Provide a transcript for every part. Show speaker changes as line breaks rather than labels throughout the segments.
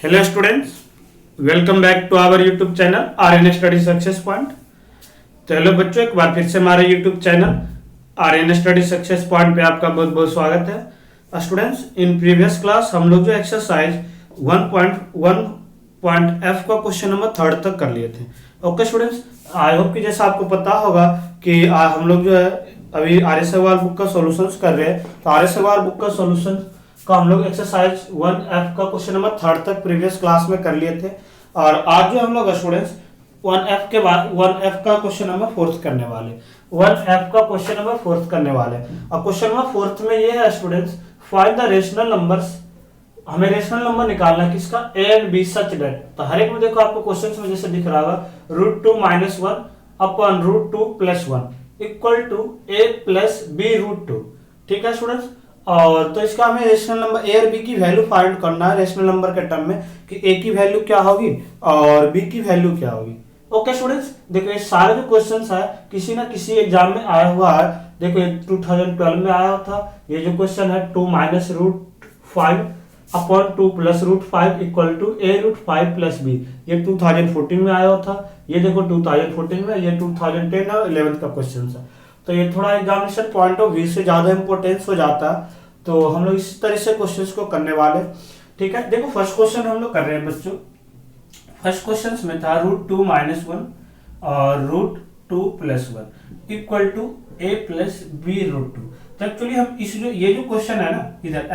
Hello students, welcome back to our YouTube channel RN Study Success Point। तो hello बच्चों, एक बार फिर से हमारे YouTube channel RN Study Success Point पे आपका बहुत बहुत स्वागत है। स्टूडेंट्स, इन प्रीवियस क्लास हम लोग जो एक्सरसाइज 1.1.f का क्वेश्चन नंबर 3 तक कर लिए थे। ओके स्टूडेंट्स, आई होप कि जैसा आपको पता होगा कि हम लोग जो है अभी आर्य सवाल बुक का सॉल्यूशंस कर रहे हैं। तो आर्य सवाल बुक का सॉल्यूशन का हम लोग एक्सरसाइज 1F का क्वेश्चन नंबर 3 तक प्रीवियस क्लास में कर लिए थे, और आज जो हम लोग स्टूडेंट्स 1F के बाद 1F का क्वेश्चन नंबर 4 करने वाले 1F का क्वेश्चन नंबर 4 करने वाले। और क्वेश्चन नंबर 4 में ये है students, find the rational numbers. हमें रेशनल नंबर निकालना है किसका, A and B such that. तो हर एक में देखो आपको क्वेश्चन में जैसे दिख रहा होगा √2 - 1 upon √2 + 1 equal to a + b √2। ठीक है स्टूडेंट्स, और तो इसका हमें रेशनल नंबर ए और बी की वैल्यू फाइंड करना है रेशनल नंबर के टर्म में कि ए की वैल्यू क्या होगी और बी की वैल्यू क्या होगी। ओके स्टूडेंट्स, देखो ये सारे जो क्वेश्चंस है किसी ना किसी एग्जाम में आया हुआ है। देखो ये 2012 में आया था, ये जो क्वेश्चन है 2 - √5 upon 2 + √5 equal to a √5 + b, ये 2014 में आया था। ये देखो 2014 में, ये 2010 और 11th का क्वेश्चन है। तो ये थोड़ा एग्जामिनेशन पॉइंट ऑफ व्यू से ज्यादा इंपॉर्टेंस हो जाता है, तो हम लोग इस तरह से क्वेश्चंस को करने वाले। ठीक है, देखो फर्स्ट क्वेश्चन हम लोग कर रहे हैं बच्चों। फर्स्ट क्वेश्चन में था √2 - 1 और √2 + 1 इक्वल टू a + b √2। तो एक्चुअली हम इस जो ये जो क्वेश्चन है ना, इधर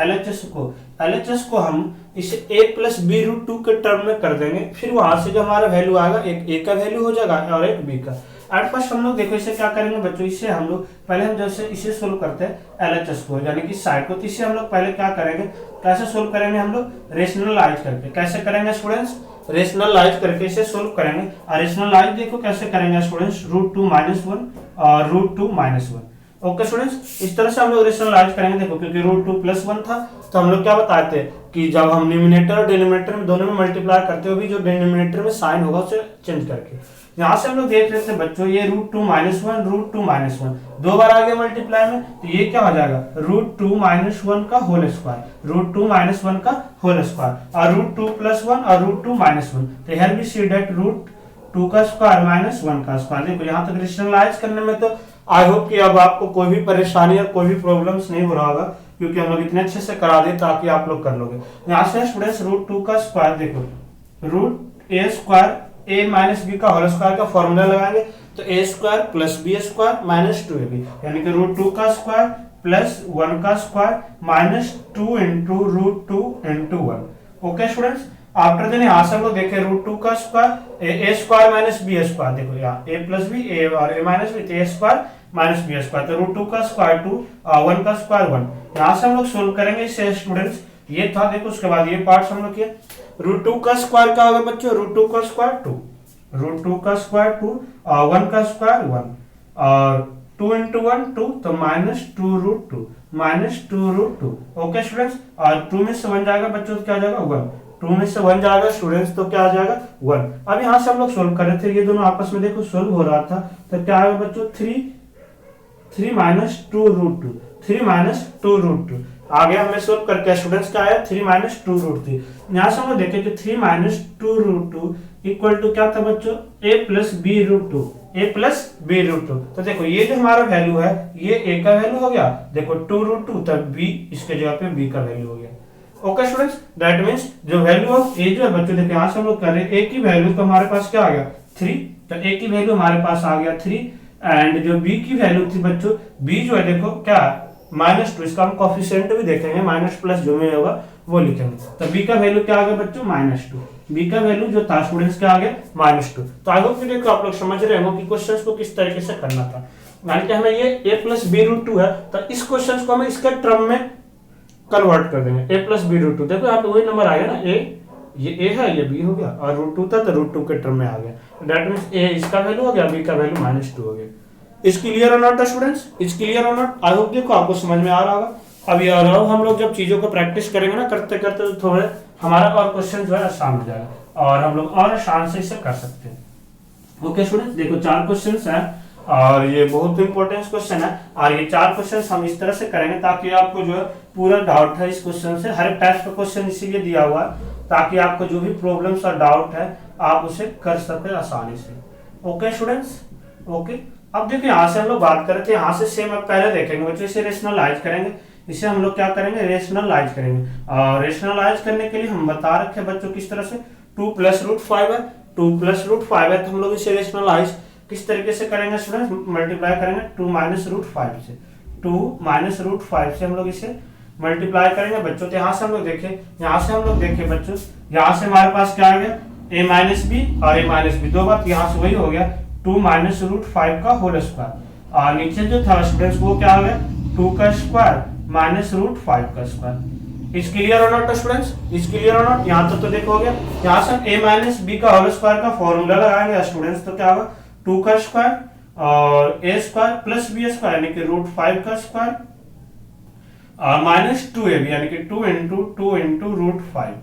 LHS को हम इसे a + b √2 के टर्म में कर देंगे। फिर वहां से जो हमारा वैल्यू आएगा, एक a का वैल्यू हो जाएगा और एक b का। एट फर्स्ट हम लोग देखो इसे क्या करेंगे बच्चों, इससे हम लोग पहले हम जैसे इसे सोल्व करते हैं LHS को यानी कि साइड को, तो इसे हम लोग पहले क्या करेंगे, कैसे सोल्व करेंगे हम लोग, रेशनलाइज करके। कैसे करेंगे स्टूडेंट्स, रेशनलाइज करके इसे सोल्व करेंगे। और रेशनलाइज देखो कैसे करेंगे स्टूडेंट्स, √2 - 1 और √2 - 1। ओके स्टूडेंट्स, इस तरह से हम लोग रेशनलाइज करेंगे। देखो क्योंकि √2 + 1 था, तो हम लोग क्या बताए थे कि जब हम न्यूमिनेटर और डिनोमिनेटर में दोनों में मल्टीप्लाई करते हुए भी जो डिनोमिनेटर में साइन होगा उसे चेंज करके। यहाँ से हम लोग देख रहे थे बच्चों, ये √2 - 1 √2 - 1 दो बार आ गया मल्टीप्लाई में, तो ये क्या हो जाएगा, √2 - 1 का होल स्क्वायर, √2 - 1 का होल स्क्वायर और √2 + 1 और √2 - 1। तो हियर वी सी दैट √2 का स्क्वायर - 1 का स्क्वायर। देखो यहाँ तक रेशनलाइज करने में तो आई होप कि अब आपको कोई भी परेशानी और कोई भी प्रॉब्लम्स नहीं हो रहा होगा, क्योंकि हम लोग इतने अच्छे से करा दे ताकि आप लोग कर लोगे। यहाँ से स्टूडेंट्स √2 का स्क्वायर देखो, √a² a - b का होल स्क्वायर का फॉर्मूला लगाएंगे, तो a² + b² - 2ab यानी कि √2 का स्क्वायर प्लस 1 का square -2 × √2 × 1। Okay students, after then यहाँ से हम लोग देखें √2 का स्क्वायर a² - b²। देखो यहाँ a + b a और a - b, तो a² - b²। तो √2 का स्क्वायर 2, 1 का स्क्वायर 1। यहाँ से हम लोग सोल्व करेंगे इसे स्टूडेंट्स। ये था, देखो उसके बाद ये पार्ट्स हम लोग किए। √2 का स्क्वायर क्या होगा बच्चों, √2 का स्क्वायर 2, √2 का स्क्वायर 2 और 1 का स्क्वायर 1 और 2 × 1 2, तो -2 √2 ओके स्टूडेंट्स। और 2 में से 1 जाएगा बच्चों तो क्या जाएगा 1, 2 में से 1 जाएगा स्टूडेंट्स तो क्या आ जाएगा 1। अब यहाँ से हम लोग सोल्व कर रहे थे, ये दोनों आपस में देखो सोल्व हो रहा था, तो क्या आएगा बच्चों 3 - 2 √2, 3 - 2 √2 आ गया। हमें सोल्व करके स्टूडेंट्स क्या आया 3 - 2 √3। यहाँ से हम लोग देखें कि 3 - 2 √2 इक्वल टू क्या था बच्चों, a + b √2, a + b √2। तो देखो ये जो हमारा वैल्यू है ये a का वैल्यू हो गया, देखो 2 √2, तब b इसके जगह पे b का वैल्यू हो गया। ओके स्टूडेंट्स, दैट मींस जो वैल्यू ऑफ a जो है बच्चों, देखो यहाँ से हम लोग कर रहे हैं a की वैल्यू, तो हमारे पास क्या आ गया 3, तो a की वैल्यू हमारे पास आ गया 3। एंड जो b की वैल्यू थी बच्चों, b जो है देखो क्या -2, इसका हम कोफिशिएंट भी देखेंगे, माइनस प्लस जो में होगा वो लिखेंगे। तो b का वैल्यू क्या आ गया बच्चों -2, b का वैल्यू जो था स्टूडेंट्स क्या आ गया -2। तो आई होप कि देखो आप लोग समझ रहे हो कि क्वेश्चंस को किस तरीके से करना था। यानी कि हमें ये a + b √2 है, तो इस क्वेश्चंस को हम इसके टर्म में कन्वर्ट कर देंगे, a + b √2। देखो यहाँ पे वही नंबर आ गया ना, ये a है, ये b हो गया और √2 था तो √2 के टर्म में आ गया। दैट मींस a इसका वैल्यू हो गया, b का वैल्यू -2 हो गया। इज क्लियर और नॉट स्टूडेंट्स, इज क्लियर और नॉट। आई होप देखो आपको समझ में आ रहा होगा। अब ये हम लोग जब चीजों को प्रैक्टिस करेंगे ना, करते करते तो थोड़े हमारा और क्वेश्चन जो है आसान हो जाएगा और हम लोग और आसान से इसे कर सकते हैं। ओके स्टूडेंट्स, देखो 4 क्वेश्चंस हैं और ये बहुत इंपॉर्टेंट क्वेश्चन है। और ये 4 क्वेश्चन हम इस तरह से करेंगे ताकि आपको जो है पूरा डाउट है इस क्वेश्चन से। हर टाइप का क्वेश्चन इसीलिए दिया हुआ है ताकि आपको जो भी प्रॉब्लम्स और डाउट है आप उसे कर सके आसानी से। Okay students, okay. अब देखिए यहाँ से हम लोग बात करते हैं, यहाँ से सेम अब पहले देखेंगे बच्चों, इसे रेशनलाइज करेंगे। इसे हम लोग क्या करेंगे, रेशनलाइज करेंगे। और रेशनलाइज करने के लिए हम बता रखे बच्चों किस तरह से, 2 + √5 है, 2 + √5 है, तो हम लोग इसे रेशनलाइज किस तरीके से करेंगे स्टूडेंट्स, मल्टीप्लाई करेंगे 2 - √5 से, 2 - √5 से हम लोग इसे मल्टीप्लाई करेंगे बच्चों। तो यहाँ से हम लोग देखें, यहाँ से हम लोग देखें बच्चों, यहाँ से हमारे पास क्या आ गया, a - b और a - b, दो बार यहाँ से वही हो गया 2 - √5 का होल स्क्वायर। और नीचे जो था स्टूडेंट्स वो क्या हो गया, 2 का स्क्वायर - √5 का स्क्वायर। इस क्लियर और नॉट स्टूडेंट्स, इस क्लियर और नॉट, यहाँ तक तो देखो हो गया। यहाँ से a - b का होल स्क्वायर का फॉर्मूला लगाएंगे स्टूडेंट्स, तो क्या होगा 2 का स्क्वायर और a square plus b square यानी कि √5 का स्क्वायर -2ab यानी कि 2 × 2 × √5।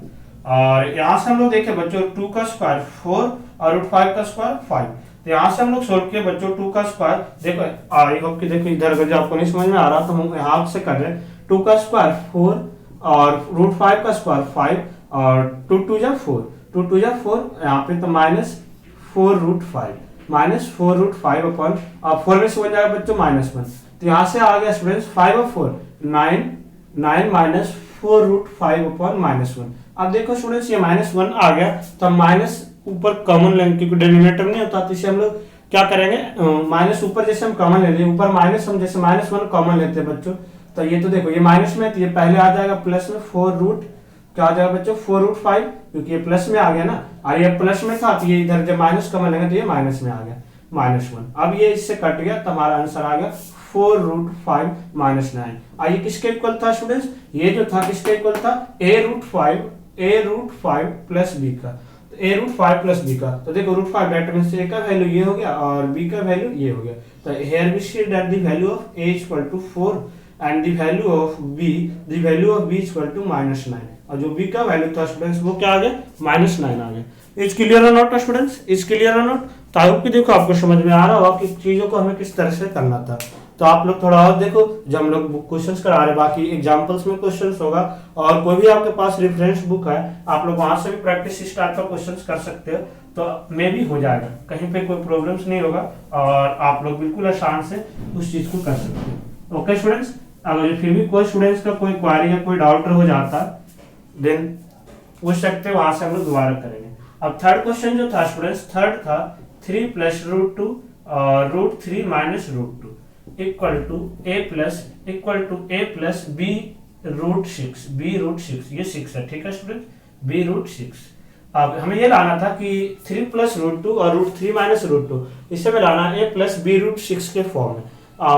और यहाँ से हम लोग देखें बच्चों 2 का स्क्वायर 4 और √5 का स्क्वायर 5। तो यहाँ से हम लोग सोल्व किए बच्चों 2 का स्क्वायर, देखो आई होप कि देखो इधर अगर आपको नहीं समझ में आ रहा तो हम यहाँ से कर रहे हैं, 2 का स्क्वायर 4 और √5 का स्क्वायर 5 और 2 × 2 = 4, 2 × 2 = 4, यहाँ पे तो -4√5 -4√5 अपॉन 4 में से बन जाएगा बच्चों -1। तो यहाँ से आ गया स्टूडेंट्स 5 और 4 9 9 -4√5 अपॉन -1। अब देखो स्टूडेंट्स ये -1 आ गया तो हम माइनस ऊपर कॉमन लेंगे क्योंकि डिनोमिनेटर नहीं होता, तो इसे हम लोग क्या करेंगे, माइनस ऊपर जैसे हम कॉमन ले लेंगे, ऊपर माइनस हम जैसे -1 कॉमन लेते हैं बच्चों, तो ये तो देखो ये माइनस में, तो ये पहले आ जाएगा प्लस में 4 क्या आ जाएगा बच्चों 4√5, क्योंकि ये प्लस में आ गया ना, और ये प्लस में था तो ये इधर जब माइनस कॉमन लेंगे तो ये माइनस में आ गया -1। अब ये इससे कट गया तो हमारा आंसर आ गया 4√5 - 9। आइए किसके इक्वल था स्टूडेंट्स, ये जो था किसके इक्वल था, a√5 प्लस b का, तो a√5 प्लस b का, तो देखो √5 दैट मींस a का वैल्यू ये हो गया और b का वैल्यू ये हो गया। तो here we see that the value of a = 4 and the value of b = -9, और जो b का वैल्यू था स्टूडेंट्स वो क्या आ गया -9 आ गया। इज क्लियर और नॉट स्टूडेंट्स, इज क्लियर और नॉट। तो आई होप कि देखो आपको समझ में आ रहा होगा कि चीजों को हमें किस तरह से करना था। तो आप लोग थोड़ा और देखो, जब हम लोग क्वेश्चंस करा रहे, बाकी एग्जांपल्स में क्वेश्चंस होगा, और कोई भी आपके पास रेफरेंस बुक है आप लोग वहां से भी प्रैक्टिस इस टाइप का क्वेश्चंस कर सकते हो, तो मे भी हो जाएगा, कहीं पे कोई प्रॉब्लम्स नहीं होगा और आप लोग बिल्कुल आसान से उस चीज को कर सकते हो। ओके स्टूडेंट्स, अगर फिर भी कोई स्टूडेंट्स का कोई क्वेरी या कोई डाउट हो जाता देन पूछ सकते हैं, वहां से हम लोग दोबारा करेंगे। अब थर्ड क्वेश्चन जो था स्टूडेंट्स, थर्ड था 3 + √2 और √3 - √2 equal to a plus b √6, ये 6 है, ठीक है स्टूडेंट, b √6। अब हमें ये लाना था कि 3 + √2 और √3 - √2, इसे में लाना a प्लस b √6 के फॉर्म में।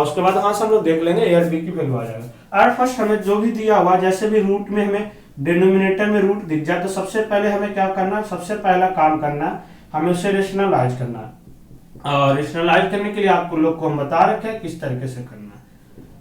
उसके बाद वहां से हम लोग देख लेंगे a और b की वैल्यू आ जाएगा। और फर्स्ट हमें जो भी दिया हुआ, जैसे भी रूट में हमें डिनोमिनेटर में रूट दिख जाए तो सबसे पहले हमें क्या करना है, सबसे पहला काम करना है हमें उसे रेशनलाइज करना है। और रेशनलाइज करने के लिए आपको लोग को हम बता रखे हैं किस तरीके से करना है।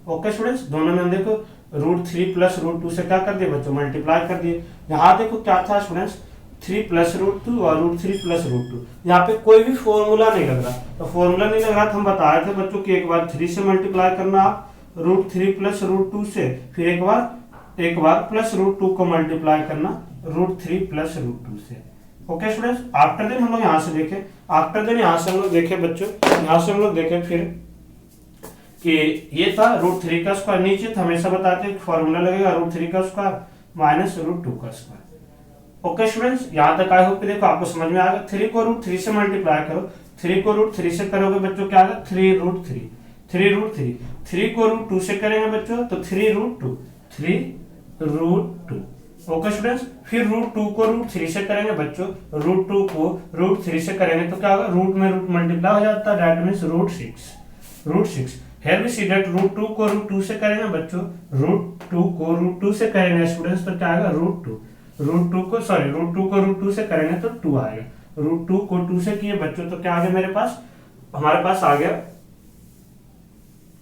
ओके स्टूडेंट्स, दोनों में हम देखो √3 + √2 से क्या कर दिए बच्चों, मल्टीप्लाई कर दिए। यहाँ देखो क्या था स्टूडेंट्स, 3 + √2 और √3 + √2, यहाँ पे कोई भी फॉर्मूला नहीं लग रहा, तो फॉर्मूला नहीं लग रहा तो हम बताए थे बच्चों की एक बार 3 से मल्टीप्लाई करना आप √3 + √2 से, फिर एक बार प्लस √2 को मल्टीप्लाई करना √3 + √2 से। ओके स्टूडेंट्स, आफ्टर देन हम लोग यहाँ से देखें, आफ्टर देन यहाँ से हम लोग देखें बच्चों, यहाँ से हम लोग देखें फिर कि ये था √3 का स्क्वायर, नीचे तो हमेशा बताते हैं फॉर्मूला लगेगा √3 का स्क्वायर -√2 का स्क्वायर। ओके स्टूडेंट्स, यहाँ तक आई होप कि देखो आपको समझ में आ गया। 3 को √3 से मल्टीप्लाई करो, 3 को √3 से करोगे बच्चों क्या आएगा 3√3, 3 को √2 से करेंगे बच्चों तो 3√2। ओके स्टूडेंट्स, फिर √2 को √3 से करेंगे बच्चों, √2 को √3 से करेंगे तो क्या होगा, रूट में रूट मल्टीप्लाई हो जाता है, that means √6। Here we see that √2 को √2 से करेंगे बच्चों, √2 को √2 से करेंगे स्टूडेंट्स तो क्या आएगा √2 को √2 से करेंगे तो 2 आएगा, √2 को 2 से किए बच्चों तो क्या आ गया हमारे पास आ गया,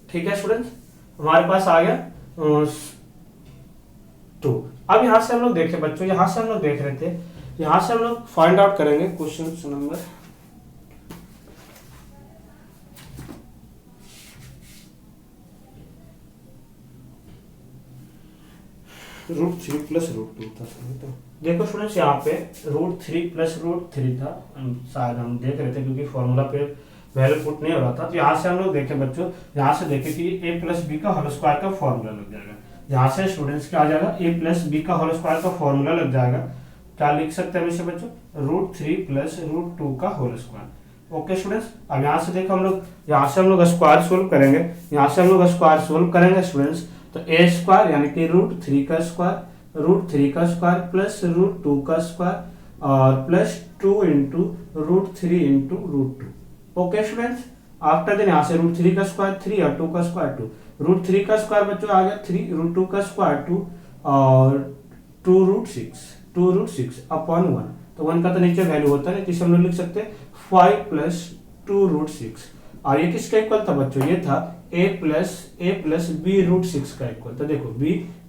ठीक है स्टूडेंट्स, हमारे पास आ गया 2। अब यहां से हम लोग देखें बच्चों, यहां से हम लोग देख रहे थे, यहां से हम लोग फाइंड आउट करेंगे क्वेश्चन नंबर √3 + √2 था। तो देखो स्टूडेंट्स यहाँ पे √3 + √3 था, शायद हम देख रहे थे क्योंकि फॉर्मूला पे वैल्यू पुट नहीं हो रहा था। तो यहाँ से हम लोग देखें बच्चों, यहाँ से देखें कि a + b का होल स्क्वायर का फॉर्मूला लग जाएगा। यहाँ से स्टूडेंट्स क्या आ जाएगा, a + b का होल स्क्वायर का फॉर्मूला लग जाएगा। क्या लिख सकते हैं इसे बच्चों, √3 + √2 का होल स्क्वायर। ओके स्टूडेंट्स, अब यहाँ से देखो हम लोग, यहाँ से हम लोग स्क्वायर सोल्व करेंगे, यहाँ से हम लोग स्क्वायर सोल्व करेंगे स्टूडेंट्स। तो a स्क्वायर यानी कि √3 का स्क्वायर, √3 का स्क्वायर प्लस √2 का स्क्वायर और plus 2 × √3 × √2। Okay students, after then यहाँ से √3 का स्क्वायर 3 और 2 का स्क्वायर 2, √3 का स्क्वायर बच्चों आ गया 3, √2 का स्क्वायर 2 और 2√6 अपॉन 1। तो 1 का तो नीचे वैल्यू होता है, जिसे हम लोग लिख सकते हैं 5 + 2√6। और ये किसका इक्वल था बच्चों, ये था a + b√6 का इक्वल। तो देखो b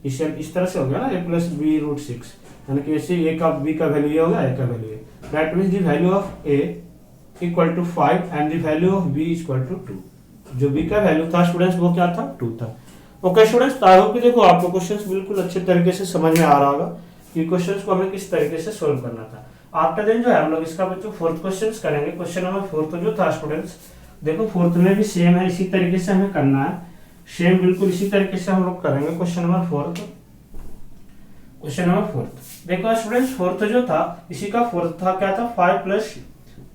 इसे इस तरह से हो गया ना, a + b√6, यानी कि ऐसे a का b का वैल्यू ये होगा, a का वैल्यू ये। That means the value of a = 5 and the value of b = 2। जो b का वैल्यू था स्टूडेंट्स वो क्या था, 2 था। ओके स्टूडेंट्स, आई होप कि देखो आपको क्वेश्चंस बिल्कुल अच्छे तरीके से समझ में आ रहा होगा कि क्वेश्चंस को हमें किस तरीके से सोल्व करना था। आफ्टर देन जो है हम लोग इसका बच्चों फोर्थ क्वेश्चंस करेंगे। क्वेश्चन नंबर 4 तो जो था स्टूडेंट्स, देखो फोर्थ में भी सेम है, इसी तरीके से हमें करना है, सेम बिल्कुल इसी तरीके से हम लोग करेंगे। क्वेश्चन नंबर 4 देखो स्टूडेंट्स, फोर्थ जो था इसी का फोर्थ था, क्या था 5 +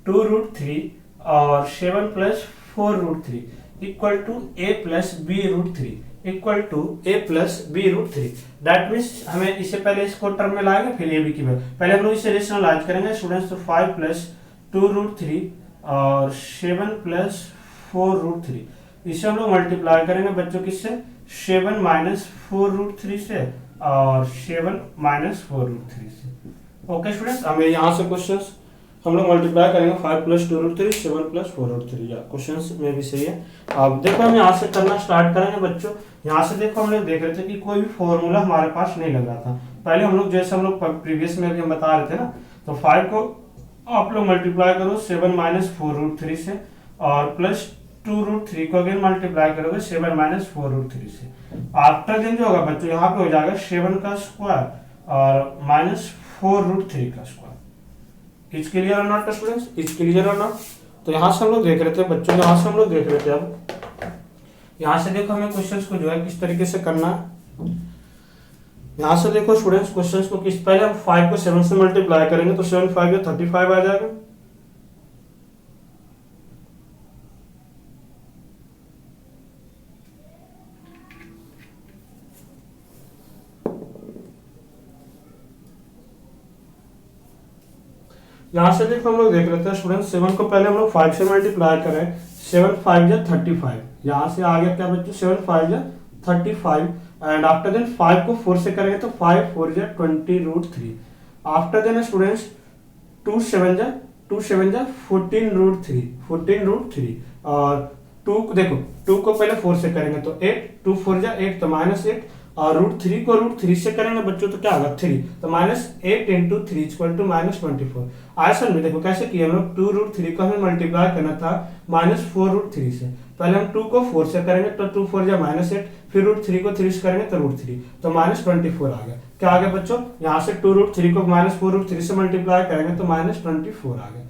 2√3 और 7 + 4√3 = a + b√3 = a + b√3। That means हमें इसे पहले इसको टर्म में लाएंगे, फिर ए बी की वैल्यू पहले हम लोग इसे रेशनलाइज करेंगे स्टूडेंट्स। तो 5 + 2√3 और 7 + 4√3, इसे हम लोग मल्टीप्लाई करेंगे बच्चों किससे, 7 - 4√3 से और 7 - 4√3 से। ओके स्टूडेंट्स, हमें यहाँ से क्वेश्चंस हम लोग मल्टीप्लाई करेंगे 5 + 2√3 7 + 4√3, या क्वेश्चंस में भी सही है। अब देखो हम यहाँ से करना स्टार्ट करेंगे बच्चों। यहाँ से देखो हम लोग देख रहे थे कि कोई भी फॉर्मूला हमारे पास नहीं लग रहा था। पहले हम लोग जैसे हम लोग प्रीवियस में भी हम बता रहे थे ना, तो 5 को आप लोग मल्टीप्लाई करो 7 - 4√3 से और प्लस 2√3 को अगेन मल्टीप्लाई करोगे 7 - 4√3 से। आफ्टर देन जो होगा बच्चों यहाँ पे हो जाएगा 7 का स्क्वायर और -4√3 का स्क्वायर। इट्स क्लियर और नॉट स्टूडेंट्स, इट्स क्लियर और नॉट। तो यहाँ से हम लोग देख रहे थे बच्चों, यहाँ से हम लोग देख रहे थे, अब यहाँ से देखो हमें क्वेश्चंस को जो है किस तरीके से करना है। यहाँ से देखो स्टूडेंट्स क्वेश्चंस को किस, पहले हम 5 को 7 से मल्टीप्लाई करेंगे तो 7 5 या 35 आ जाएगा। यहाँ से देखो हम लोग देख रहे थे स्टूडेंट्स, 7 को पहले हम लोग 5 से मल्टीप्लाई करें, 7 5 या 35, यहाँ से आ गया क्या बच्चों 7 5 या 35 एंड आफ्टर देन 5 को 4 से करेंगे तो 5 4 या 20√3। आफ्टर देन स्टूडेंट्स 2 7 या 14√3 और 2 देखो 2 को पहले 4 से करेंगे तो 8, 2 4 या 8 तो -8 और √3 को √3 से करेंगे बच्चों तो क्या होगा 3, तो -8 × 3 = -24। आसन में देखो कैसे किया हम लोग, 2√3 को हमें मल्टीप्लाई करना था -4√3 से। पहले हम 2 को 4 से करेंगे तो 2 4 या -8, फिर √3 को 3 से करेंगे तो √3, तो -24 आ गया। क्या आ गया बच्चों, यहाँ से 2√3 को -4√3 से मल्टीप्लाई करेंगे तो -24 आ गया।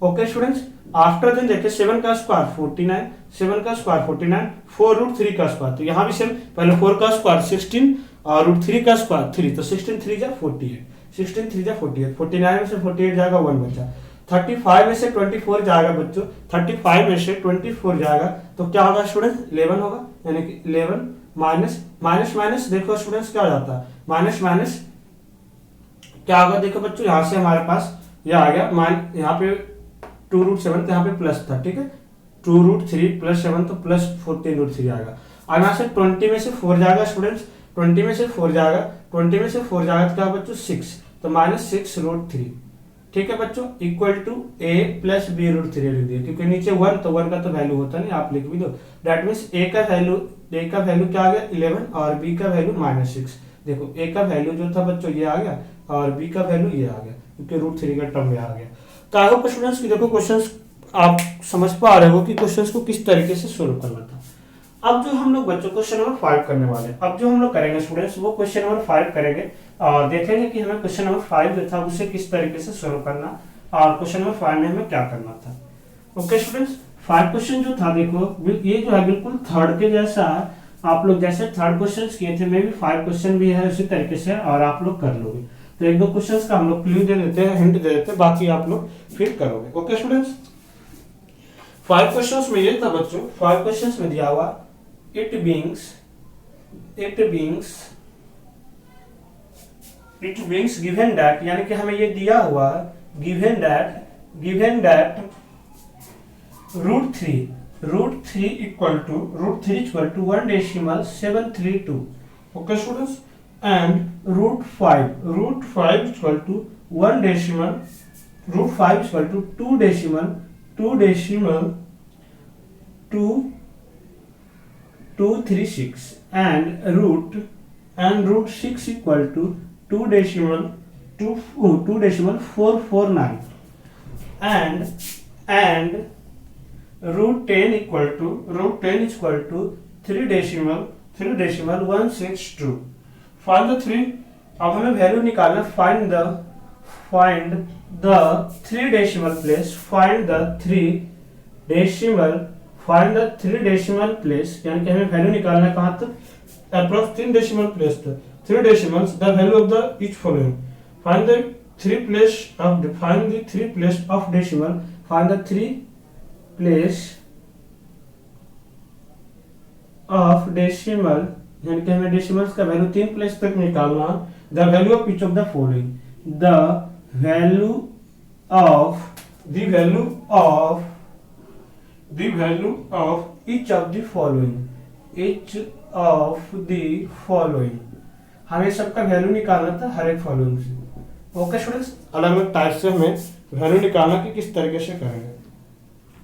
ओके स्टूडेंट्स, आफ्टर देन देखिए 7 का स्क्वायर 49, 7 का स्क्वायर 49, 4√3 का स्क्वायर, तो यहाँ भी सेम, पहले 4 का स्क्वायर 16 और √3 का स्क्वायर 3, तो 16 3 जा 48, 16 3 जा 48, 49 में से 48 जाएगा 1 बचा, 35 में से 24 जाएगा बच्चों, 35 में से 24 जाएगा तो क्या होगा स्टूडेंट 11 होगा, यानी कि 11 माइनस देखो स्टूडेंट्स क्या हो जाता है, माइनस क्या होगा देखो बच्चों, यहाँ से हमारे पास यह आ गया, यहाँ पे 2√7 तो यहाँ पे प्लस था, ठीक है, 2√3 + 7 तो प्लस 14√3 आएगा। अब यहाँ से 20 में से 4 जाएगा स्टूडेंट्स, 20 में से 4 जाएगा, 20 में से 4 जाएगा तो क्या बच्चों 6, तो -6√3, ठीक है बच्चों, = a + b√3 लिख दिया, क्योंकि नीचे 1 तो 1 का तो वैल्यू होता नहीं, आप लिख भी दो। दैट मीन्स a का वैल्यू क्या आ गया 11 और b का वैल्यू -6। देखो a का वैल्यू जो था बच्चों ये आ गया और b का वैल्यू ये आ गया, क्योंकि √3 का टर्म में आ गया। तो आई होप स्टूडेंट्स की देखो क्वेश्चंस आप समझ पा रहे हो कि क्वेश्चंस को किस तरीके से सोल्व करना था। अब जो हम लोग बच्चों क्वेश्चन नंबर 5 करने वाले हैं, अब जो हम लोग करेंगे स्टूडेंट्स वो क्वेश्चन नंबर 5 करेंगे और देखेंगे कि हमें क्वेश्चन नंबर 5 जो था उसे किस तरीके से सोल्व करना और क्वेश्चन नंबर 5 में हमें क्या करना था। ओके स्टूडेंट्स, 5 क्वेश्चन जो था देखो ये जो है बिल्कुल थर्ड के जैसा है। आप लोग जैसे थर्ड क्वेश्चन किए थे, मे भी 5 क्वेश्चन भी है उसी तरीके से और आप लोग कर लोगे। तो एक दो क्वेश्चंस का हम लोग क्लू दे देते हैं, हिंट दे देते हैं, बाकी आप लोग फिर करोगे। ओके स्टूडेंट्स, 5 क्वेश्चंस में ये था बच्चों, 5 क्वेश्चंस में दिया हुआ इट बीइंग्स गिवन दैट, यानी कि हमें ये दिया हुआ given that root three equal to 1.732। Okay students, and root five equal to 2.236 and root 6 equal to 2.449 and root 10 equal to 3.162। Find the 3, अब हमें वैल्यू निकालना, find the 3 decimal place, find the 3 decimal place, यानी कि हमें value निकालना कहां तक, approx 3 decimal place तक, 3 decimals, the value of the each following, find the 3 place of decimal, find the 3 place of decimal, यानी कि हमें डेसिमल्स का वैल्यू 3 प्लेस तक निकालना। The value of each of the following, the value of each of the following, हमें सबका value निकालना था हर एक फॉलोइंग से। ओके स्टूडेंट्स, अलग अलग टाइप से हमें वैल्यू निकालना कि किस तरीके से करेंगे।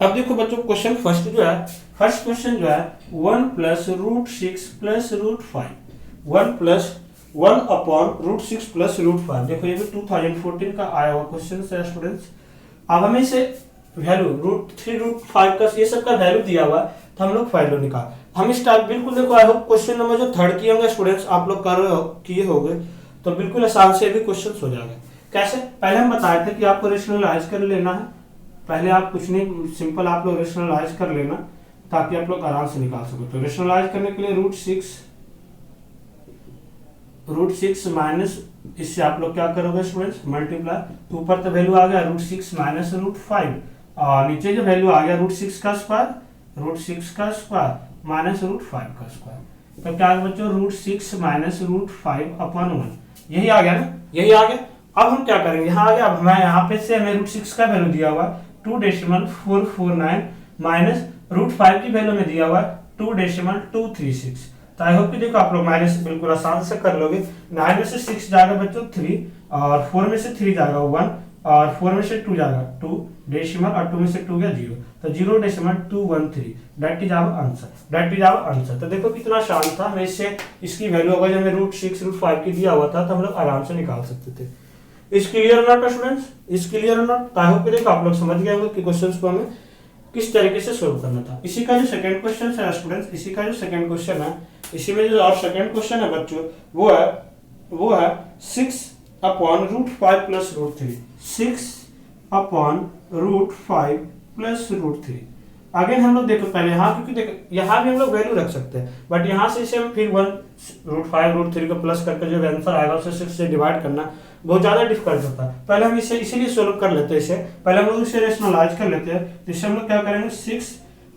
अब देखो बच्चों, क्वेश्चन फर्स्ट क्वेश्चन जो है 1 plus root 6 plus root 5, 1 upon root 6 plus root 5। देखो ये भी 2014 का आया हुआ क्वेश्चन है स्टूडेंट्स। अब हमें इसे वैल्यू रूट 3 रूट 5 का ये सब का वैल्यू दिया हुआ, तो हम लोग वैल्यू निकाल, हम इस टाइप बिल्कुल देखो, आई होप क्वेश्चन नंबर जो थर्ड किए होंगे स्टूडेंट्स आप लोग किए होंगे, तो बिल्कुल आसान से भी क्वेश्चन हो जाएगा। कैसे, पहले हम बताए थे कि आपको रेशनलाइज कर लेना है, पहले आप कुछ नहीं, सिंपल आप लोग रेशनलाइज कर लेना ताकि आप लोग आराम से निकाल सको। तो रेशनलाइज करने के लिए रूट 6 माइनस, इससे आप लोग क्या करोगे स्टूडेंट्स, मल्टीप्लाई, तो ऊपर तो वैल्यू आ गया रूट 6 माइनस रूट 5 और नीचे जो वैल्यू आ गया रूट 6 का स्क्वायर माइनस रूट 5 का स्क्वायर। तो क्या बच्चों, रूट 6 माइनस रूट 5 अपॉन 1, यही आ गया ना, यही आ गया। अब हम क्या करेंगे, यहाँ आ गया, अब हमें यहाँ पे से हमें रूट 6 का वैल्यू दिया हुआ 2.449 माइनस रूट 5 की वैल्यू में दिया हुआ 2.236। तो आई होप कि देखो आप लोग माइनस बिल्कुल आसान से कर लोगे। 9 में से 6 जाएगा बच्चों 3 और 4 में से 3 जाएगा 1 और 4 में से 2 जाएगा 2 डेसिमल और 2 में से 2 गया 0, तो 0.213 दैट इज आवर आंसर। तो देखो कितना आसान था, हमें इससे इसकी वैल्यू अगर हमें रूट 6 रूट 5 की दिया हुआ था तो हम लोग आराम से निकाल सकते थे। Is clear not students, is clear not. I hope कि देखो आप लोग समझ गए होंगे कि क्वेश्चंस को हमें किस तरीके से सोल्व करना था। इसी का जो सेकंड क्वेश्चन है स्टूडेंट्स, इसी का जो सेकंड क्वेश्चन है, इसी में जो और सेकंड क्वेश्चन है बच्चों वो है 6 upon root 5 plus root 3, 6 upon root 5 plus root 3। Again हम लोग देखो पहले यहाँ, क्योंकि देखो यहाँ भी हम लोग वैल्यू रख सकते हैं, बट यहाँ से इसे हम फिर 1 रूट 5 रूट 3 को प्लस करके जो आंसर आएगा उसे 6 से डिवाइड करना बहुत ज़्यादा डिफिकल्ट होता है। पहले हम इसे इसीलिए सोल्व कर लेते हैं, इसे पहले हम लोग इसे रेशनलाइज कर लेते हैं। तो इसे हम लोग क्या करेंगे, 6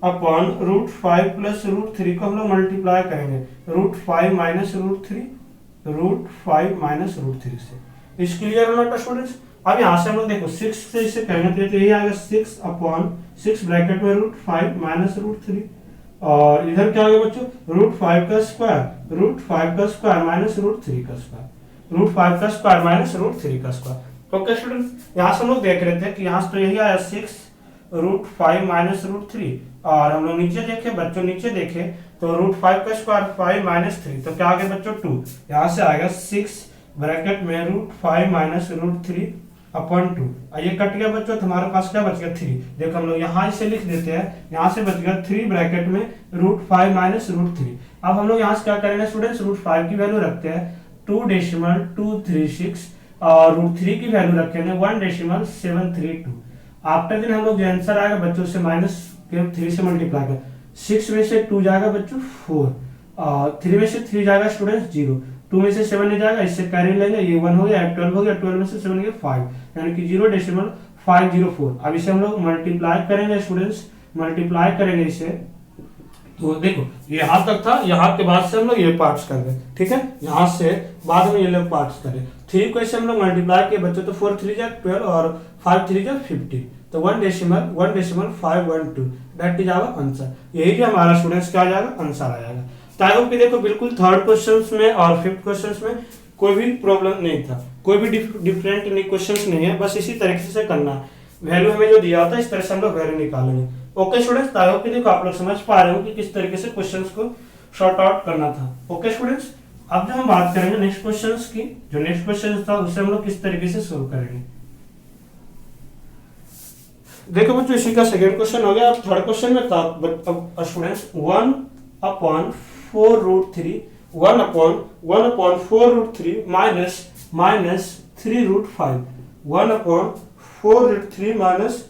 अपॉन रूट 5 प्लस रूट 3 को हम लोग मल्टीप्लाई करेंगे रूट 5 माइनस रूट 3 से। इस क्लियर होना स्टूडेंट्स। अब यहाँ से हम लोग देखो 6 से इसे करेंगे तो यही आएगा 6 अपॉन 6 ब्रैकेट में रूट 5 माइनस रूट 3 और इधर क्या होगा बच्चों, रूट 5 का स्क्वायर माइनस रूट 3 का स्क्वायर, रूट 5 का स्क्वायर माइनस रूट 3 का स्क्वायर। ओके स्टूडेंट्स, यहाँ से हम लोग देख रहे थे कि यहाँ से तो यही आया 6 रूट 5 माइनस रूट 3 और हम लोग नीचे देखे बच्चों, नीचे देखे तो रूट 5 का स्क्वायर 5 माइनस 3, तो क्या आ गया बच्चों 2। यहाँ से आएगा 6 ब्रैकेट में रूट 5 माइनस रूट 3 अपॉन 2। ये कट गया बच्चों, तो हमारे पास क्या बच गया 3। देखो हम लोग यहाँ इसे लिख देते हैं, यहाँ से बच गया 3 ब्रैकेट में √5 माइनस √3। अब हम लोग यहाँ से क्या करेंगे स्टूडेंट्स, √5 की वैल्यू रखते हैं 2.236 और √3 की वैल्यू रखेंगे 1.732। आफ्टर दिन हम लोग जो आंसर आएगा बच्चों से माइनस 3 से मल्टीप्लाई कर, 6 में से 2 जाएगा बच्चों 4 और 3 में से 3 जाएगा स्टूडेंट्स 0, 2 में से 7 नहीं जाएगा, इससे कैरी लेंगे, ये 1 हो गया, 12 हो गया, 12 में से 7 गया 5, यानी कि 0.504। अब इसे हम लोग मल्टीप्लाई करेंगे स्टूडेंट्स, मल्टीप्लाई करेंगे इसे, तो देखो ये यहाँ तक था, यहाँ के बाद से हम लोग ये पार्ट्स कर रहे, ठीक है, यहाँ से बाद में ये लोग पार्ट्स करें। 3 को ऐसे हम लोग मल्टीप्लाई किए बच्चों, तो 4 3 जा 12 और 5 3 जा 50, तो 1.512 दैट इज आवर आंसर। यही जो हमारा स्टूडेंट्स क्या आ जाएगा, आंसर आ जाएगा। तो आई होप कि देखो बिल्कुल थर्ड क्वेश्चन में और फिफ्थ क्वेश्चन में कोई भी प्रॉब्लम नहीं था, कोई भी डिफरेंट नहीं क्वेश्चन नहीं है, बस इसी तरीके से करना है। वैल्यू हमें जो दिया होता है इस तरह से हम लोग वैल्यू निकालेंगे। ओके स्टूडेंट्स, आई होप कि देखो आप लोग समझ पा रहे हो कि किस तरीके से क्वेश्चंस को सॉर्ट आउट करना था। ओके स्टूडेंट्स, अब जो हम बात करेंगे नेक्स्ट क्वेश्चंस की, जो नेक्स्ट क्वेश्चन था उसे हम लोग किस तरीके से सोल्व करेंगे। देखो बच्चों इसी का सेकंड क्वेश्चन हो गया। अब थर्ड क्वेश्चन में था अब students 1/4√3 1/4√3 minus 3√5 1/4√3 minus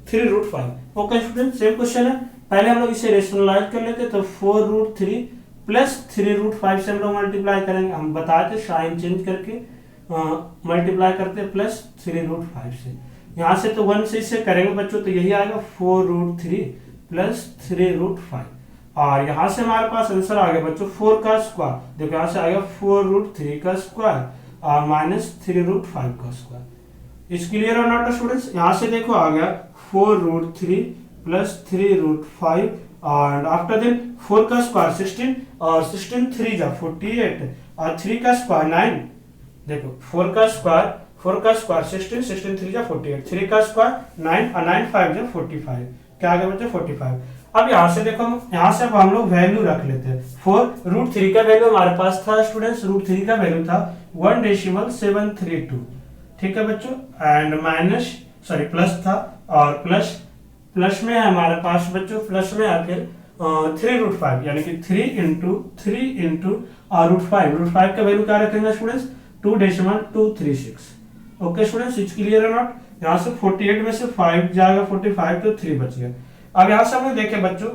3√5। Okay student, same question है। पहले हम लोग इसे रेशनलाइज कर लेते, तो 4√3 प्लस 3√5 से हम लोग मल्टीप्लाई करेंगे। हम बताए थे साइन चेंज करके मल्टीप्लाई करते प्लस 3√5 से, यहाँ से तो 1 से इसे करेंगे बच्चों, तो यही आएगा 4√3 प्लस 3√5 और यहाँ से हमारे पास आंसर आ गया बच्चों 4 का स्क्वायर। देखो यहाँ से आएगा 4√3 का स्क्वायर और माइनस 3√5 का स्क्वायर। इस क्लियर और नॉट स्टूडेंट्स, यहाँ से देखो आ गया 4√3 प्लस 3√5 और आफ्टर देन 4 का स्क्वायर 16 और 16 3 जा 48 और 3 का स्क्वायर 9। देखो 4 का स्क्वायर 16 16 3 जा 48, 3 का स्क्वायर 9 और 9 5 जा 45, क्या आ गया बच्चों 45। अब यहाँ से देखो यहाँ से अब हम लोग वैल्यू रख लेते हैं। 4√3 का वैल्यू हमारे पास था स्टूडेंट्स, √3 का वैल्यू था 1.732, ठीक है बच्चों, एंड माइनस सॉरी प्लस था और प्लस में है हमारे पास बच्चों, प्लस में आकर 3√5 यानी कि 3 इंटू √5 का वैल्यू क्या रखेंगे students 2.236। Okay students, it's clear और नॉट। यहाँ से 48 में से 5 जाएगा 45, तो 3 बच गया। अब यहाँ से हमने देखे बच्चों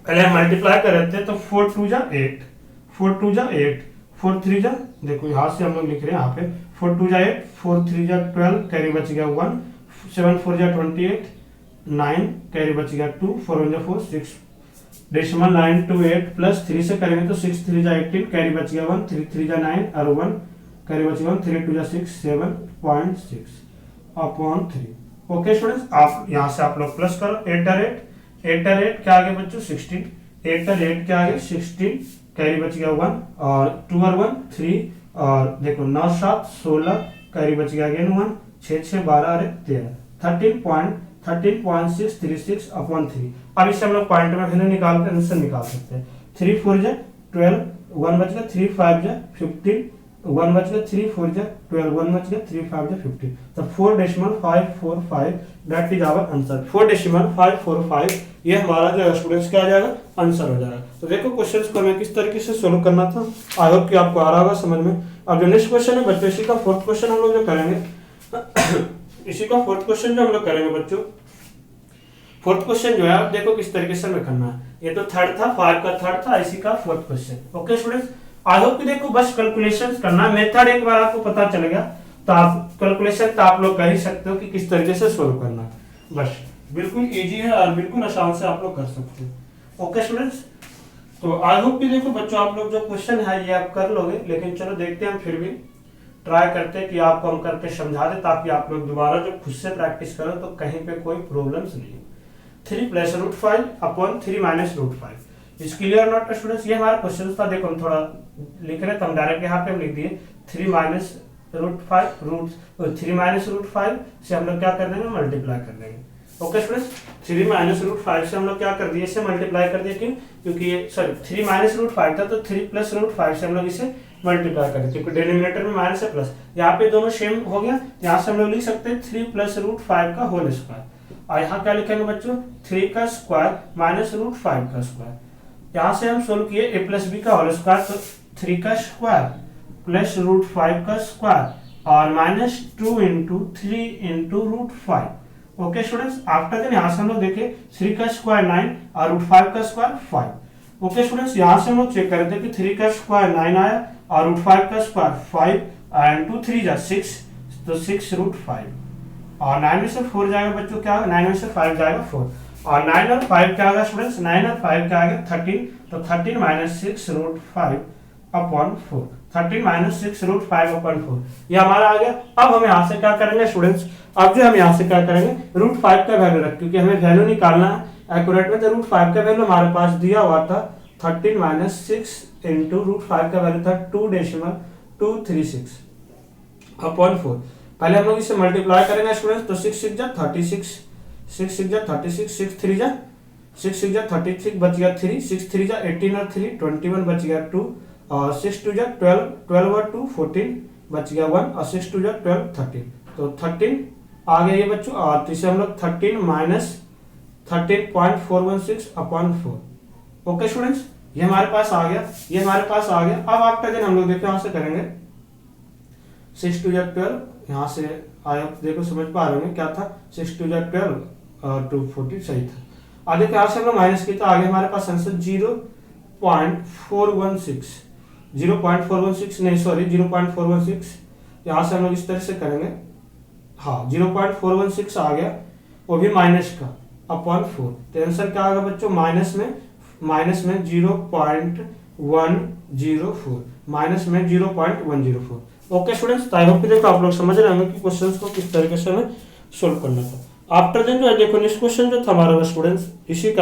पहले मल्टीप्लाई कर रहे थे, तो 4 2 जा 8 4 2 जा 8 4 3 जा, देखो यहाँ से हम लोग लिख रहे हैं यहाँ पे 4 2 जा 8 4 3 जा 12 कैरी बच गया 1 7 4 जा 28 9 कैरी बच गया 2 4 1 जा 4 6 .928 प्लस 3 से करेंगे तो 6 3 जा 18 कैरी बच गया 1 3 3 जा 9 और 1 कैरी बच गया 3 2 जा 6 7.6 अपॉन 3। ओके स्टूडेंट्स, आप यहाँ से आप लोग प्लस करो 8 क्या आ गया बच्चों 16 8 क्या आ गया 16 कैरी बच गया 1 और 2 और 1 3 और देखो 9 7 16 कैरी बच गया अगेन 1 6 6 12 और 13 13.636 अपॉन 3। अब इससे हम लोग पॉइंट में वैल्यू निकाल कर आंसर निकाल सकते हैं। 3 4 जा 12 1 बच गया 3 5 जा 15 1 बच गया 3 4 जा 12 1 बच गया 3 5 जा 15, तो 4.545 दैट इज आवर आंसर। 4.545 ये हमारा जो स्टूडेंट्स क्या आ जाएगा आंसर हो जाएगा। तो देखो क्वेश्चंस को हमें किस तरीके से सोल्व करना था, आई होप कि आपको आ रहा होगा समझ में। अब जो नेक्स्ट क्वेश्चन है बच्चों, इसी का फोर्थ क्वेश्चन हम लोग जो करेंगे इसी का फोर्थ क्वेश्चन जो हम लोग करेंगे बच्चों, फोर्थ क्वेश्चन जो है आप देखो किस तरीके से हमें करना है। ये तो थर्ड था, 5 का थर्ड था, इसी का fourth question. Okay students, I hope कि देखो बस कैलकुलेशंस करना है, मेथड एक बार आपको पता चल गया तो आप कैलकुलेशन तो आप लोग कर ही सकते हो कि किस तरीके से सोल्व करना है। बस बिल्कुल इजी है और बिल्कुल आसान से आप लोग कर सकते हो। ओके स्टूडेंट्स, तो आई होप कि देखो बच्चों आप लोग जो क्वेश्चन है ये आप कर लोगे, लेकिन चलो देखते हैं हम फिर भी ट्राई करते हैं कि आपको हम करके समझा दे, ताकि आप लोग दोबारा जब खुद से प्रैक्टिस करो तो कहीं पे कोई प्रॉब्लम्स नहीं हो। 3 plus √5 upon 3 minus √5 is clear not students. ये हमारा क्वेश्चन था, देखो हम थोड़ा लिख रहे हैं तो हम डायरेक्ट यहाँ पे हम लिख दिए 3 माइनस √5 से हम लोग क्या कर देंगे मल्टीप्लाई कर देंगे। ओके स्टूडेंट्स, 3 माइनस √5 से हम लोग क्या कर दिए इसे मल्टीप्लाई कर दिए, क्यों क्योंकि ये सॉरी 3 माइनस √5 था, तो 3 प्लस √5 से हम लोग इसे मल्टीप्लाई करें, क्योंकि डिनोमिनेटर में माइनस है प्लस, यहाँ पे दोनों सेम हो गया, यहाँ से हम लोग लिख सकते हैं 3 प्लस रूट 5 का होल स्क्वायर, और यहाँ क्या लिखेंगे बच्चों 3 का स्क्वायर माइनस रूट 5 का स्क्वायर। यहाँ से हम सोल्व किए a प्लस बी का होल स्क्वायर, तो 3 का स्क्वायर प्लस रूट 5 का स्क्वायर और minus 2 into 3 into root 5। Okay students, after then यहाँ से हम लोग देखे 3 का स्क्वायर 9 और रूट 5 का स्क्वायर 5। ओके स्टूडेंट्स, यहाँ से हम लोग चेक कर रहे थे कि 3 का स्क्वायर 9 आया और रूट 5 का स्क्वायर 5 एंड 2 3 जा 6, तो 6 रूट 5 और 9 में से 4 जाएगा बच्चों, क्या 9 में से 5 जाएगा 4, और 9 और 5 क्या आएगा स्टूडेंट्स, 9 और 5 क्या आएगा 13, तो 13 minus 6 root 5 upon 4, 13 minus 6 root 5 upon 4 ये हमारा आ गया। अब हम यहाँ से क्या करेंगे स्टूडेंट्स, अब जो हम यहाँ से क्या करेंगे रूट 5 का वैल्यू रख, क्योंकि हमें वैल्यू निकालना है एक्यूरेट में, तो रूट 5 का वैल्यू हमारे पास दिया हुआ था 13 माइनस 6 इंटू रूट 5 का वैल्यू था 2.236 अपॉन 4। पहले हम लोग इसे मल्टीप्लाई करेंगे स्टूडेंट्स, तो 6 6 जा 36, 6 6 जा 36, 6 3 जा 6 6 जा 36 बच गया 3, 6 3 जा 18 और 3 21 बच गया 2, और 6 2 जा 12, 12 और 2 14 बच गया 1, और 6 2 जा 12 13, तो 13 आ गया ये बच्चों, और तो इसे हम लोग 13 माइनस 13.416 अपॉन 4। ओके स्टूडेंट्स, ये हमारे पास आ गया, ये हमारे पास आ गया। अब आफ्टर देन हम लोग देखो यहाँ से करेंगे 6 2 जा 12, यहाँ से आया देखो समझ पा रहे होंगे क्या था, 6 2 जा 12 और 2 14 सही था। आगे यहाँ से हम लोग माइनस किया, तो आगे हमारे पास आंसर 0.416, 0.416 नहीं सॉरी 0.416, यहाँ से हम लोग इस तरह से करेंगे, हाँ 0.416 आ गया, वो भी माइनस का अपॉन 4, तो आंसर क्या आएगा बच्चों माइनस में 0.104, माइनस में 0.104। ओके स्टूडेंट्स, आई होप कि देखो आप लोग समझ रहे होंगे कि क्वेश्चंस को किस तरीके से हमें सोल्व करना था। आफ्टर देन जो है देखो नेक्स्ट क्वेश्चन जो था हमारा स्टूडेंट्स, इसी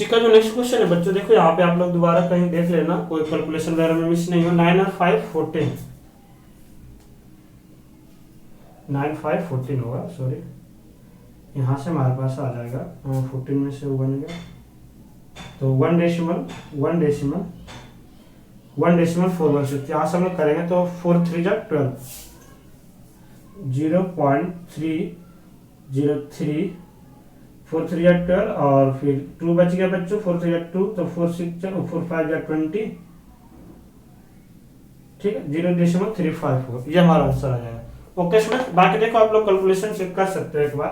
का जो नेक्स्ट क्वेश्चन है बच्चों, देखो यहाँ पे आप लोग दोबारा कहीं देख लेना, कोई कैलकुलेशन वगैरह में मिस नहीं हो। 9 और 5 14, 9 5 14 होगा सॉरी, यहाँ से हमारे पास आ जाएगा 14 में से 1 गया, तो 1.416, यहाँ से हम लोग करेंगे तो 4 3 जा 12, 0.303, 4 3 जा 12 और फिर 2 बच गया बच्चों, 4 3 जा 2, तो 4 6 जा 4 5 जा 20, ठीक है 0.354 ये हमारा आंसर आ जाएगा। ओके स्टूडेंट, बाकी देखो आप लोग कैलकुलेशन चेक कर सकते हो एक बार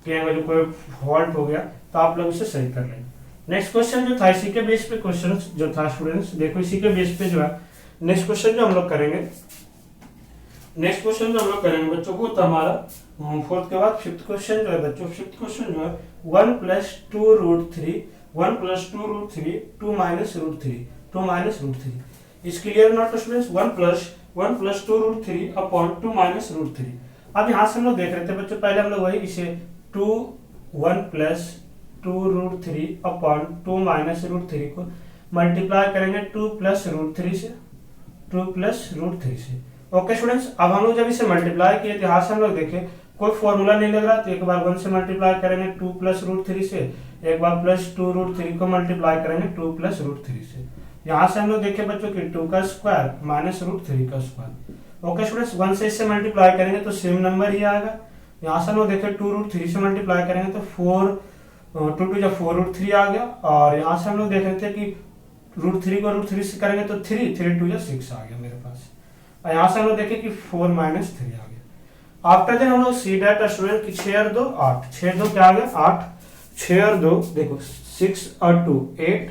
कि अगर कोई फॉल्ट हो गया तो आप लोग इसे सही कर लेंगे। नेक्स्ट क्वेश्चन जो था इसी के बेस पे क्वेश्चन जो था स्टूडेंट्स, देखो इसी के बेस पे जो है नेक्स्ट क्वेश्चन जो हम लोग करेंगे, बच्चों को तो हमारा फोर्थ के बाद फिफ्थ क्वेश्चन जो है बच्चों, फिफ्थ क्वेश्चन जो है 1 + 2 √ 3, 1 + 2 √ 3, 2 - √3, 2 - √3 is clear not students, 1 + 2 √ 3 upon 2 - √3। अब यहाँ से हम लोग देख रहे थे बच्चों, पहले हम लोग वही इसे 1 + 2 √ 3 अपॉन 2 - √3 को मल्टीप्लाई करेंगे 2 + √3 से, 2 + √3 से। ओके स्टूडेंट्स, अब हम लोग जब इसे मल्टीप्लाई किए तो यहाँ से हम लोग देखें कोई फॉर्मूला नहीं लग रहा, तो एक बार 1 से मल्टीप्लाई करेंगे 2 + √3 से, एक बार +2 √3 को मल्टीप्लाई करेंगे 2 + √3 से। यहाँ से हम लोग देखें बच्चों कि 2 का स्क्वायर माइनस √3 का स्क्वायर। ओके स्टूडेंट्स, 1 से इससे मल्टीप्लाई करेंगे तो सेम नंबर ही आएगा। यहाँ से हम लोग देखें 2 √3 से मल्टीप्लाई करेंगे तो 2 2 जब 4 √3 आ गया, और यहाँ से हम लोग देख रहे थे कि √3 को √3 से करेंगे तो 3 3 2 6 आ गया मेरे पास, और यहाँ से हम लोग देखें कि 4 - 3 आ गया। आफ्टर देन हम लोग सी डेट स्टूडेंट की 6 और 2 8, 6 2 क्या आ गया 8, 6 और 2 देखो 6 और 2 8,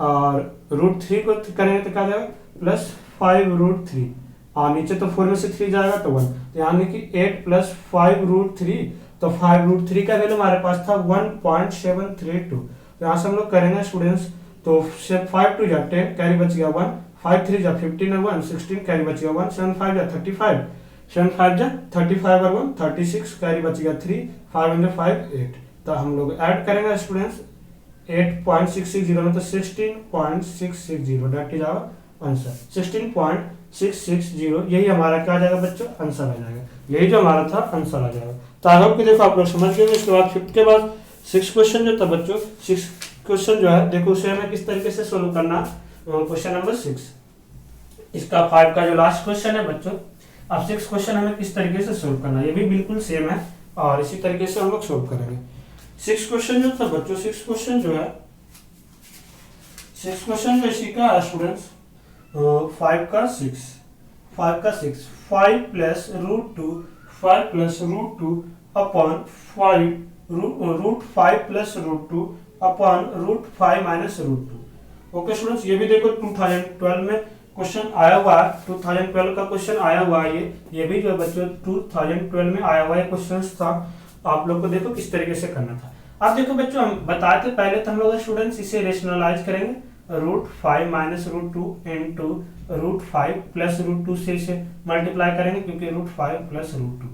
और √3 को करेंगे तो क्या आ जाएगा +5 √3, और नीचे तो 4 में से 3 जाएगा तो 1, तो यानी कि 8 + 5 √3, तो 5 √3 का वैल्यू हमारे पास था 1.732। तो यहाँ से हम लोग करेंगे स्टूडेंट्स, तो 5 2 जा 10 कैरी बच गया 1, 5 3 जा 15 और 1 16 कैरी बच गया 1, 7 5 जा 35, 7 5 जा 35 और 1 36 कैरी बच गया 3, 5 1 5 8। तो हम लोग ऐड करेंगे स्टूडेंट्स 8.660 में तो 16.660 दैट इज आवर आंसर, 16.660 यही हमारा क्या आ जाएगा बच्चों आंसर आ जाएगा, यही जो हमारा था आंसर आ जाएगा। तो आई होप कि देखो आप लोग समझ गए। इसके बाद फिफ्थ के बाद 6 क्वेश्चन जो था बच्चों, 6 क्वेश्चन जो है देखो उसे हमें किस तरीके से सोल्व करना, क्वेश्चन नंबर 6। इसका 5 का जो लास्ट क्वेश्चन है बच्चों, अब 6 क्वेश्चन हमें किस तरीके से सोल्व करना है, ये भी बिल्कुल सेम है और इसी तरीके से हम लोग सोल्व करेंगे। 6 क्वेश्चन जो था बच्चों, 6 क्वेश्चन जो है, 6 क्वेश्चन जो इसी का स्टूडेंट्स 5 का 6, 5 plus root 2, 5 plus root 2 upon 5 root 5 plus root 2 upon root 5 minus root 2। Okay students, ये भी देखो 2012 में क्वेश्चन आया हुआ है, 2012 का क्वेश्चन आया हुआ है, ये भी जो है बच्चों 2012 में आया हुआ है क्वेश्चन था। आप लोग को देखो किस तरीके से करना था। अब देखो बच्चों, हम बताए थे पहले तो हम लोग स्टूडेंट्स इसे रेशनलाइज करेंगे, root 5 minus root 2 into root 5 plus root 2 से इसे मल्टीप्लाई करेंगे क्योंकि root 5 plus root 2।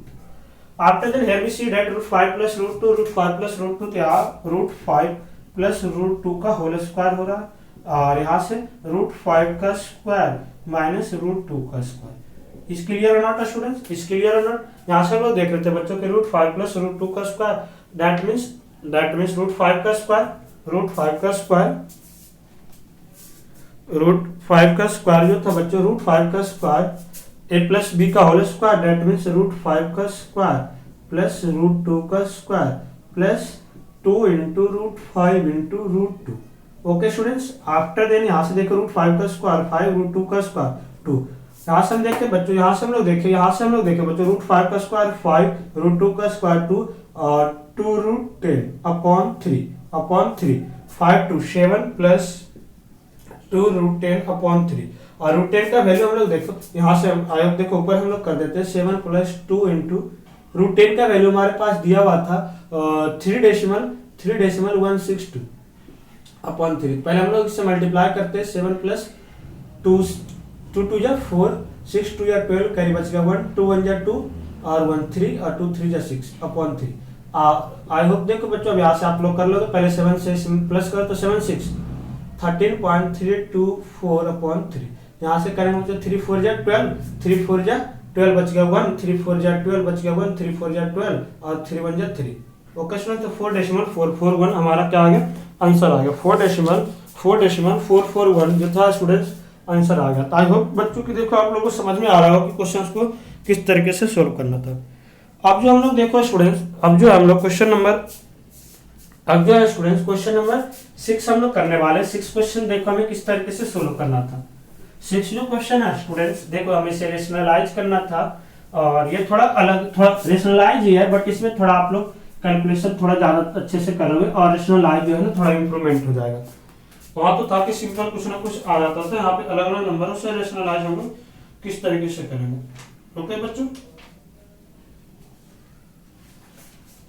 After that here we see that root 5 plus root 2, root 5 plus root 2 क्या, रूट 5 प्लस रूट 2 का होल स्क्वायर हो रहा है, और यहाँ से रूट 5 का स्क्वायर माइनस रूट 2 का स्क्वायर। इस क्लियर और नॉट स्टूडेंट्स, इस क्लियर और नॉट। यहाँ से हम लोग देख रहे थे बच्चों के रूट 5 प्लस रूट 2 का स्क्वायर, दैट मीन्स रूट 5 का स्क्वायर, रूट 5 का स्क्वायर, रूट 5 का स्क्वायर जो था बच्चों, रूट 5 का स्क्वायर ए प्लस बी का whole square, that means root 5 का स्क्वायर प्लस रूट 2 का square plus 2 into root 5 into root 2। Okay students, after then यहाँ से देखो रूट 5 का स्क्वायर 5, रूट 2 का स्क्वायर 2। यहाँ से हम देखे बच्चों, यहाँ से हम लोग देखे बच्चों रूट 5 का स्क्वायर 5, रूट 2 का स्क्वायर 2 और 2 root 10 upon 3 5 to 7 plus 2 root 10 upon 3। और रूट 10 का वैल्यू हम लोग देखो, यहाँ से हम देखो ऊपर हम लोग कर देते हैं 7 प्लस 2 इंटू रूट 10 का वैल्यू हमारे पास दिया हुआ था 3.162 अपॉन 3। पहले हम लोग इससे मल्टीप्लाई करते हैं 7 प्लस 2 2 जा 4, 6 2 या 12, कैरी बच गया 1, 2 1 जा 2 और 1 3 और 2 3 जा 6 अपॉन 3। आई होप देखो बच्चों, अब यहाँ से आप लोग कर लोगे, पहले 7 से प्लस करो तो 7 6 13.324 अपॉन 3। यहाँ से करेंगे बच्चों 3 4 जा 12, 3 4 जा 12 बच गया 1, 3 4 जा 12 बच गया 1, 3 4 जा 12 और 3 1 जा 3। ओके स्टूडेंट, तो 4.441 हमारा क्या आ गया, आंसर आ गया 4.441 जो था स्टूडेंट्स आंसर आ गया। आई होप बच्चों की देखो आप लोगों को समझ में आ रहा हो कि क्वेश्चंस को किस तरीके से सोल्व करना था। अब जो हम लोग देखो स्टूडेंट्स, अब जो हम लोग क्वेश्चन नंबर 6 हम लोग करने वाले। 6 क्वेश्चन देखो हमें किस तरीके से सोल्व करना था। 6 जो क्वेश्चन है स्टूडेंट्स, देखो हमें इसे रेशनलाइज करना था और ये थोड़ा अलग, थोड़ा रेशनलाइज ही है बट इसमें थोड़ा आप लोग कैलकुलेशन थोड़ा ज्यादा अच्छे से करोगे और रेशनलाइज जो है ना थोड़ा इंप्रूवमेंट हो जाएगा। वहां तो था कि सिंपल कुछ ना कुछ आ जाता था, यहाँ पे अलग अलग नंबरों से रेशनलाइज हम लोग किस तरीके से करेंगे। ओके बच्चों,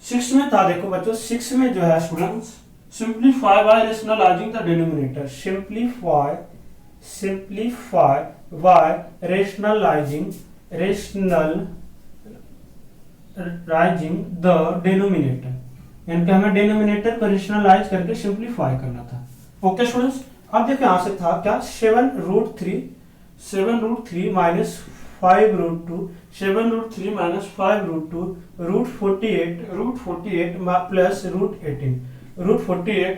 6 में था देखो बच्चों, 6 में जो है students, simplify by rationalising the denominator, simplify by rationalising the denominator, यानी कि हमें डिनोमिनेटर को रेशनलाइज करके सिंप्लीफाई करना था। ओके स्टूडेंट्स, अब देखो यहां से था क्या, 7 root 3 minus 5 root 2, 7 root 3 minus 5 root 2, root 48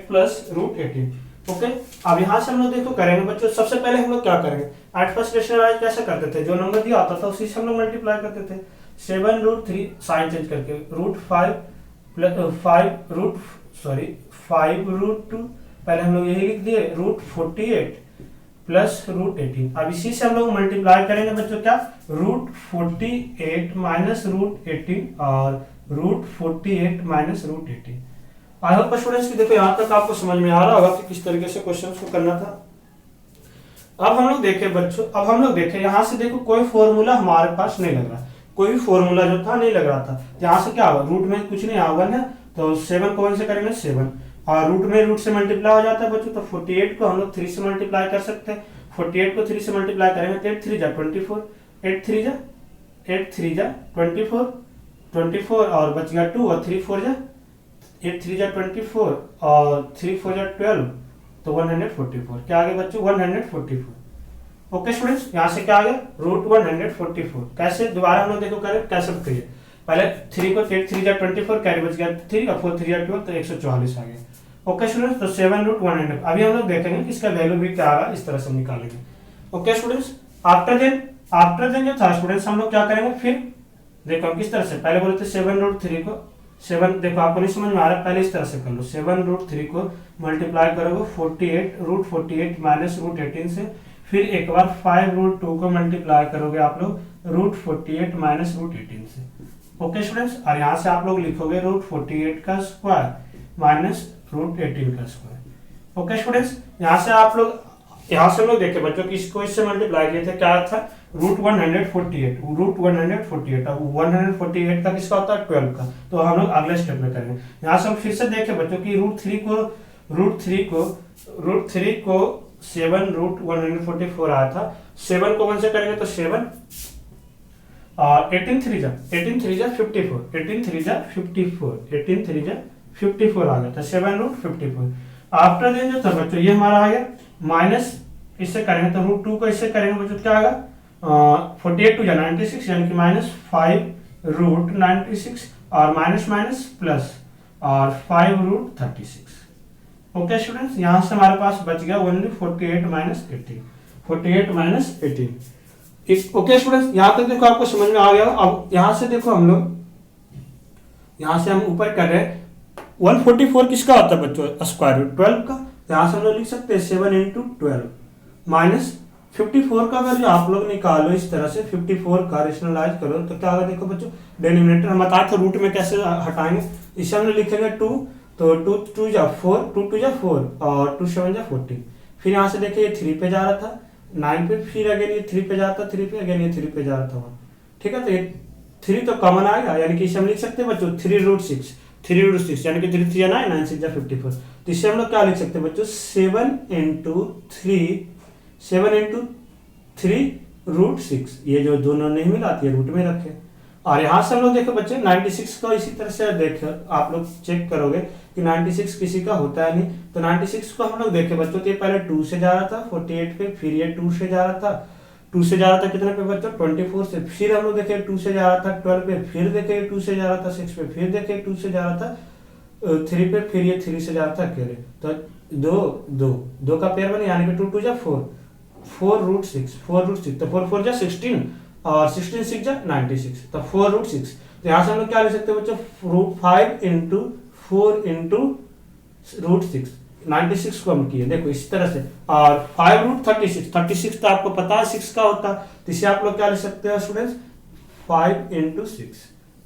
plus root 18। Okay, अब यहाँ से हम लोग देखो करेंगे बच्चों, सबसे पहले हम लोग क्या करेंगे, एट फर्स्ट रेशनलाइज कैसे करते थे, जो नंबर दिया होता था उसी से हम लोग मल्टीप्लाई करते थे। 7 रूट 3 साइन चेंज करके रूट 5 रूट 2, पहले हम लोग यही लिख दिए रूट 48 प्लस रूट 18। अब इसी से हम लोग मल्टीप्लाई करेंगे बच्चों क्या, रूट 48 माइनस रूट 18 और root 48 minus root 18। I hope students की देखो यहाँ तक आपको समझ में आ रहा होगा कि किस तरीके से क्वेश्चंस को करना था। अब हम लोग देखें बच्चों, यहाँ से देखो कोई फॉर्मूला हमारे पास नहीं लग रहा, कोई भी फॉर्मूला जो था नहीं लग रहा था। यहाँ से क्या होगा, रूट में कुछ नहीं आएगा ना, तो 7 को 1 से करेंगे 7 और रूट से मल्टीप्लाई हो जाता है बच्चों, तो 48 को हम लोग 3 से मल्टीप्लाई कर सकते हैं। 48 को 3 से मल्टीप्लाई करेंगे तो 8 3 जा 24, 8 3 जा 24 और बच गया 2 और 3 4 जा 8 3 जा 24 और 3 4 जा 12, तो 144 क्या आ गया बच्चों, 144। ओके स्टूडेंट्स, यहाँ से क्या आ गया, रूट 144। कैसे, दोबारा हम लोग देखो करें कैसे करिए, पहले 3 को 8 3 जा 24 कैरी बच गया 3 और 4 3 जा 12, तो 144 आ गया। ओके स्टूडेंट्स, तो 7 √100 अभी हम लोग देखेंगे कि इसका वैल्यू भी क्या आएगा, इस तरह से हम निकालेंगे। ओके स्टूडेंट्स, आफ्टर देन जो था स्टूडेंट्स हम लोग क्या करेंगे, फिर देखो हम किस तरह से पहले बोले थे 7 √3 को 7, देखो आपको नहीं समझ में आ रहा है, पहले इस तरह से कर लो, 7 √3 को मल्टीप्लाई करोगे 48 माइनस √18 से, फिर एक बार 5 √2 को मल्टीप्लाई करोगे आप लोग √48 माइनस √18 से। ओके स्टूडेंट्स, और यहाँ से आप लोग लिखोगे √48 का स्क्वायर माइनस √18 का स्क्वायर। ओके स्टूडेंट्स, यहाँ से हम लोग देखे बच्चों कि इसको इससे मल्टीप्लाई किए थे, क्या था √148 अब 148 का किसका होता है 12 का, तो हम लोग अगले स्टेप में करेंगे। यहाँ से हम फिर से देखे बच्चों कि √3 को 7 √144 आया था, 7 को 1 से करेंगे तो 7 और 18 3 जा 54 18 आ गया था 7 √54। आफ्टर देन जो था बच्चों ये हमारा आ गया माइनस, इससे करेंगे तो √2 को इससे करेंगे बच्चों क्या आएगा 48 2 96 यानी कि माइनस 5 √96 और माइनस माइनस प्लस और 5 √36। ओके स्टूडेंट्स, यहाँ से हमारे पास बच गया ओनली 48 माइनस 18। ओके स्टूडेंट्स, यहाँ तक देखो आपको समझ में आ गया। अब यहाँ से देखो हम ऊपर कर रहे हैं 144 किसका होता है बच्चों स्क्वायर रूट 12 का, यहाँ से हम लोग लिख सकते हैं 7 × 12 माइनस 54 का वैल्यू आप लोग निकालो इस तरह से, 54 का रेशनलाइज करो तो क्या होगा देखो बच्चों, डिनोमिनेटर हम बताए थे रूट में कैसे हटाएंगे, इसे हम लोग लिखेंगे 2 तो 2 2 जा 4 2 2 जा 4 और 2 7 जा 14। फिर यहाँ से देखिए 3 पे जा रहा था 9 पे, फिर अगेन ये 3 पे जाता 3 पे, अगेन ये 3 पे जा रहा था 1। ठीक है, तो ये 3 तो कॉमन आएगा यानी कि इसे हम लिख सकते हैं बच्चों 3 √6 यानी कि 3 3 या 9 9 6 जा 54। तो इससे हम लोग क्या लिख सकते हैं बच्चों 7 × 3 √6, ये जो दोनों नहीं मिलाती है रूट में रखे। और यहाँ से हम लोग देखो बच्चे 96 को इसी तरह से देखो, आप लोग चेक करोगे कि 96 किसी का होता है नहीं, तो 96 को हम लोग देखे बच्चों तो ये पहले 2 से जा रहा था 48 पे, फिर ये 2 से जा रहा था कितने पे बच्चों 24 से, फिर हम लोग देखे 2 से जा रहा था 12 पे, फिर देखे 2 से जा रहा था 6 पे, फिर देखे 2 से जा रहा था 3 पे, फिर ये 3 से जा रहा था अकेले, तो दो का पेयर बने यानी कि 2 2 जा 4 √6 तो 4 4 जा 16 और 16 6 जा 96 तो 4 √6। तो यहाँ से हम लोग क्या ले सकते हैं बच्चों 5 × 4 × √6 96 को हम किए देखो इस तरह से, और 5 √36 तो आपको पता है 6 का होता है, तो इसे आप लोग क्या ले सकते हैं स्टूडेंट्स 5 × 6।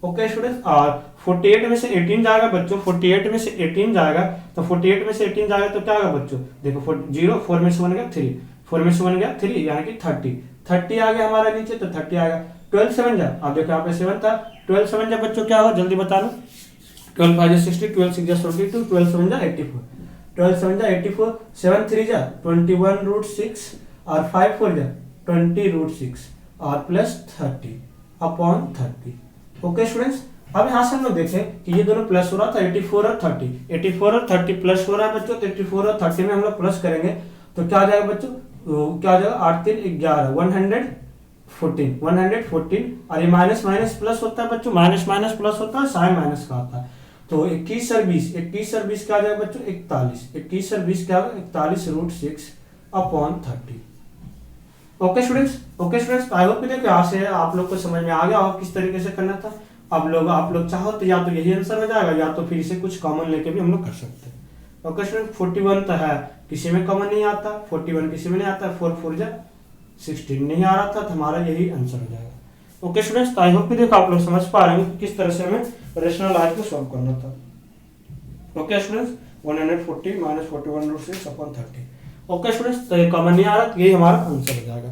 ओके स्टूडेंट्स, और 48 में से 18 जाएगा बच्चों, 48 में से 18 जाएगा तो 48 में से 18 जाएगा तो क्या होगा बच्चों देखो 0 4 में से बन गया 3 4 में से बन गया 3 यानी कि 30 आ गया हमारा नीचे, तो 30 आ गया। 12 7 जा, आप देखो यहाँ पे 7 था, 12 7 जा बच्चों क्या होगा जल्दी बता लो, 12 5 जा 60 12 6 जा 42 12 7 जा 84 12 7 जा 84 7 3 जा 21 √6 और 5 4 जा 20 √6 और प्लस 30/30। ओके स्टूडेंट्स, अब यहाँ से हम लोग देखें कि ये दोनों प्लस हो रहा था 84 और 30 प्लस हो रहा है बच्चों, तो 84 और 30 में हम लोग प्लस करेंगे तो क्या आ जाएगा बच्चों, क्या आ जाएगा 8 3 11 114 और ये माइनस माइनस प्लस होता है बच्चों, माइनस माइनस प्लस होता है, साइन माइनस का आता है, तो 21 और 20 क्या आ जाएगा बच्चों 41 21 और 20 क्या होगा 41 √6/30। ओके स्टूडेंट्स, आई होप कि देखो यहाँ से आप लोग को समझ में आ गया और किस तरीके से करना था। अब आप लोग चाहो तो या तो यही आंसर हो जाएगा या तो फिर इसे कुछ कॉमन लेके भी हम लोग कर सकते हैं। ओके स्टूडेंट, 41 तो है किसी में कॉमन नहीं आता, 41 किसी में नहीं आता, 4 4 जा 16 नहीं आ रहा था, तो हमारा यही आंसर हो जाएगा। ओके स्टूडेंट्स, आई होप कि देखो आप लोग समझ पा रहे हैं किस तरह से हमें रेशनल लाइज को सॉल्व करना था। Okay students, 140 minus 41 √6/30। Okay students, तो ये कॉमन नहीं आ रहा, तो यही हमारा आंसर हो जाएगा।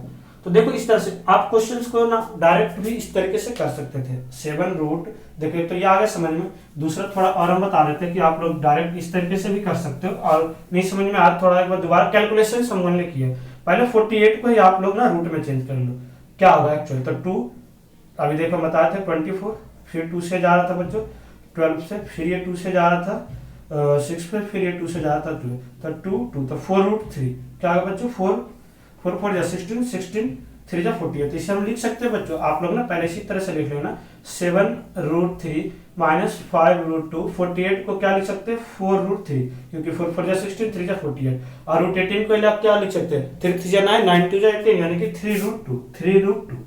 तो देखो इस तरह से आप क्वेश्चंस को ना डायरेक्ट भी इस तरीके से कर सकते थे, 7 रूट देखिए तो ये आ गया समझ में। दूसरा थोड़ा और हम बता देते हैं कि आप लोग डायरेक्ट इस तरीके से भी कर सकते हो, और नहीं समझ में आया थोड़ा एक बार दोबारा कैलकुलेशन समझने की है। पहले 48 को ही आप लोग ना रूट में चेंज कर लो, क्या होगा एक्चुअली, तो 2 अभी देखो बताया था 24, फिर 2 से जा रहा था बच्चों 12 से, फिर ये 2 से जा रहा था 6 पे, फिर ये 2 से जा रहा था 2 तो 2 2 तो 4 √3 क्या होगा बच्चों 4 4 4 जा 16 3 जा 48, इसे हम लिख सकते हैं बच्चों, आप लोग ना पहले इसी तरह से लिख लेना 7√3 माइनस 5√2, 48 को क्या लिख सकते हैं 4√3, क्योंकि 4 4 जा 16, 3 जा 48, और √18 को आप क्या लिख सकते हैं 3 3 जा 9, 9 2 जा 18, यानी कि 3√2।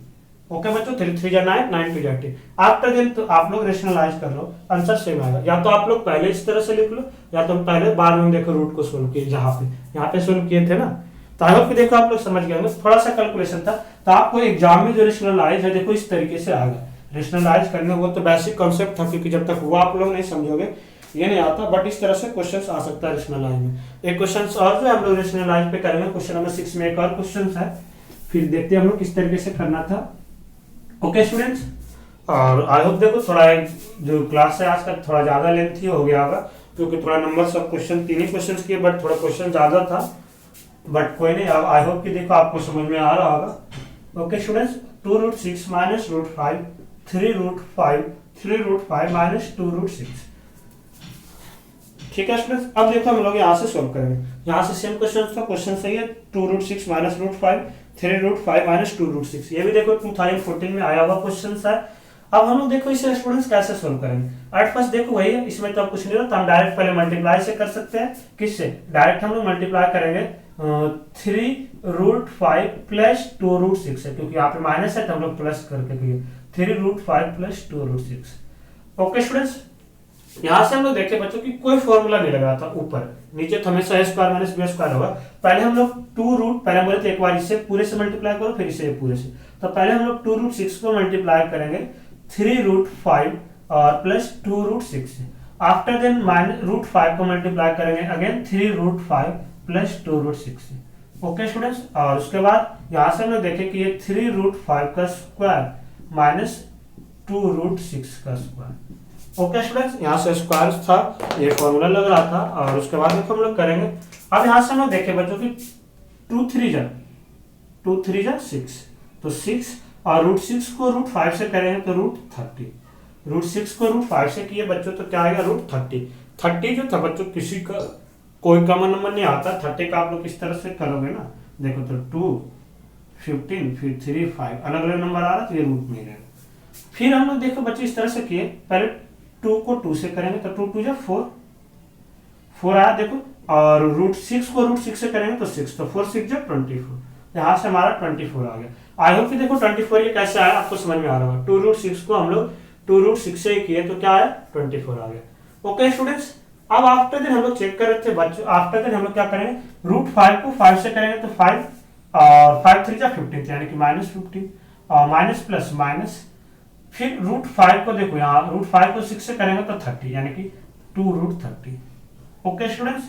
ओके बच्चों, 3 3 जा 9, 9 2 जा 18। आफ्टर देन तो आप लोग रेशनलाइज कर लो, आंसर सेम आएगा। या तो आप लोग पहले इस तरह से लिख लो, या तो हम पहले बाद में देखो रूट को सोल्व किए, यहाँ पे सोल्व किए थे ना। तो आई होप कि देखो आप लोग समझ गए होंगे, थोड़ा सा कैलकुलेशन था। तो आपको एग्जाम में जो रेशनलाइज है देखो इस तरीके से आएगा। रेशनलाइज करने वो तो बेसिक कॉन्सेप्ट था, क्योंकि जब तक वो आप लोग नहीं समझोगे ये नहीं आता, बट इस तरह से क्वेश्चंस आ सकता है रेशनलाइज में। एक क्वेश्चन और जो हम लोग रेशनलाइज पे करेंगे, क्वेश्चन नंबर 6 में एक और क्वेश्चन है, फिर देखते हैं हम लोग किस तरीके से करना था। ओके स्टूडेंट्स, और आई होप देखो थोड़ा जो क्लास है आज का थोड़ा ज्यादा लेंथी हो गया होगा, क्योंकि थोड़ा नंबर सब क्वेश्चन 3 ही क्वेश्चन किए, बट थोड़ा क्वेश्चन ज्यादा था, बट कोई नहीं। अब आई होप कि देखो आपको समझ में आ रहा होगा। Okay students, 2√6 minus √5, 3√5, 3√5 minus 2√6। ठीक है स्टूडेंट्स, अब देखो हम लोग यहाँ से सोल्व करेंगे। यहाँ से सेम क्वेश्चन था, क्वेश्चन सही है, 2√6 माइनस √5, 3√5 माइनस 2√6। ये भी देखो 2014 में आया हुआ क्वेश्चन है। अब हम लोग देखो इसे स्टूडेंट्स कैसे सोल्व करेंगे। एट फर्स्ट देखो वही है, इसमें तो कुछ नहीं होता, हम डायरेक्ट पहले मल्टीप्लाई से कर सकते हैं। किससे? डायरेक्ट हम लोग मल्टीप्लाई करेंगे 3√5 प्लस 2√6 है, क्योंकि यहाँ पे माइनस है तो हम लोग प्लस करके किए 3√5 प्लस 2√6। ओके स्टूडेंट्स, यहाँ से हम लोग देखे बच्चों की कोई फॉर्मूला नहीं लगा था, ऊपर नीचे तो हमेशा a square minus b square होगा। पहले हम लोग 2 पहले बोले थे एक बार इसे पूरे से मल्टीप्लाई करो, फिर इसे पूरे से। तो पहले हम लोग 2√6 को मल्टीप्लाई करेंगे 3√5 और प्लस 2√6 से। आफ्टर देन √5 को मल्टीप्लाई करेंगे अगेन 3√5 प्लस 2√6 से। ओके स्टूडेंट्स, और उसके बाद यहाँ से हम लोग देखें कि ये 3√5 का स्क्वायर माइनस 2√6 का स्क्वायर। ओके स्टूडेंट्स, यहाँ से स्क्वायर था, ये फॉर्मूला लग रहा था, और उसके बाद देखो हम लोग करेंगे। अब यहाँ से हम लोग देखें बच्चों की 2 3 जा 6, तो 6 और √6 को √5 से करेंगे तो √30, √6 को √5 से किए बच्चों तो क्या आएगा √30। 30 जो था बच्चों किसी का कोई कॉमन नंबर नहीं आता, 30 का आप लोग किस तरह से करोगे ना, देखो तो 2 15 फिर 3 5 अलग अलग नंबर आ रहा तो ये रूट में रहेगा। फिर हम लोग देखो बच्चे इस तरह से किए, पहले 2 को 2 से करेंगे तो 2 2 जा 4 आया देखो, और √6 को √6 से करेंगे तो 6, तो 4 6 जा 24, यहाँ से हमारा 24 आ गया। आई होप कि देखो 24 ये कैसे आया आपको समझ में आ रहा होगा। 2√6 को हम लोग 2√6 से किए तो क्या आया 24 आ गया। ओके स्टूडेंट्स, अब आफ्टर देन हम लोग चेक कर रहे थे बच्चों, आफ्टर देन हम लोग क्या करेंगे √5 को 5 से करेंगे तो 5 और 5 3 जा 15, यानी कि -15 और माइनस प्लस माइनस, फिर √5 को देखो यहाँ √5 को 6 से करेंगे तो 30, यानी कि 2√30। ओके स्टूडेंट्स,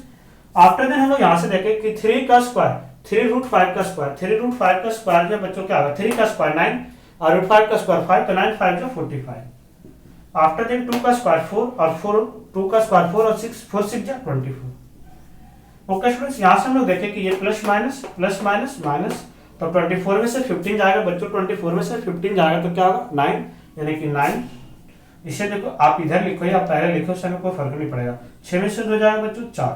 आफ्टर देन हम लोग यहाँ से देखें कि 3 का स्क्वायर 3√5 का स्क्वायर 3√5 का स्क्वायर जो बच्चों क्या होगा 3 का स्क्वायर 9 और √5 का स्क्वायर 5, तो 9 5 जो 45। आफ्टर देन 2 का स्क्वायर 4 और 2 का स्क्वायर 4 और 6 4 6 जा 24। ओके स्टूडेंट्स, यहाँ से हम लोग देखें कि ये प्लस माइनस माइनस, तो 24 में से 15 जाएगा बच्चों, 24 में से 15 जाएगा तो क्या होगा 9, यानी कि 9। इसे देखो आप इधर लिखो या पहले लिखो, उसमें कोई फर्क नहीं पड़ेगा। 6 में से 2 जाएगा बच्चों 4,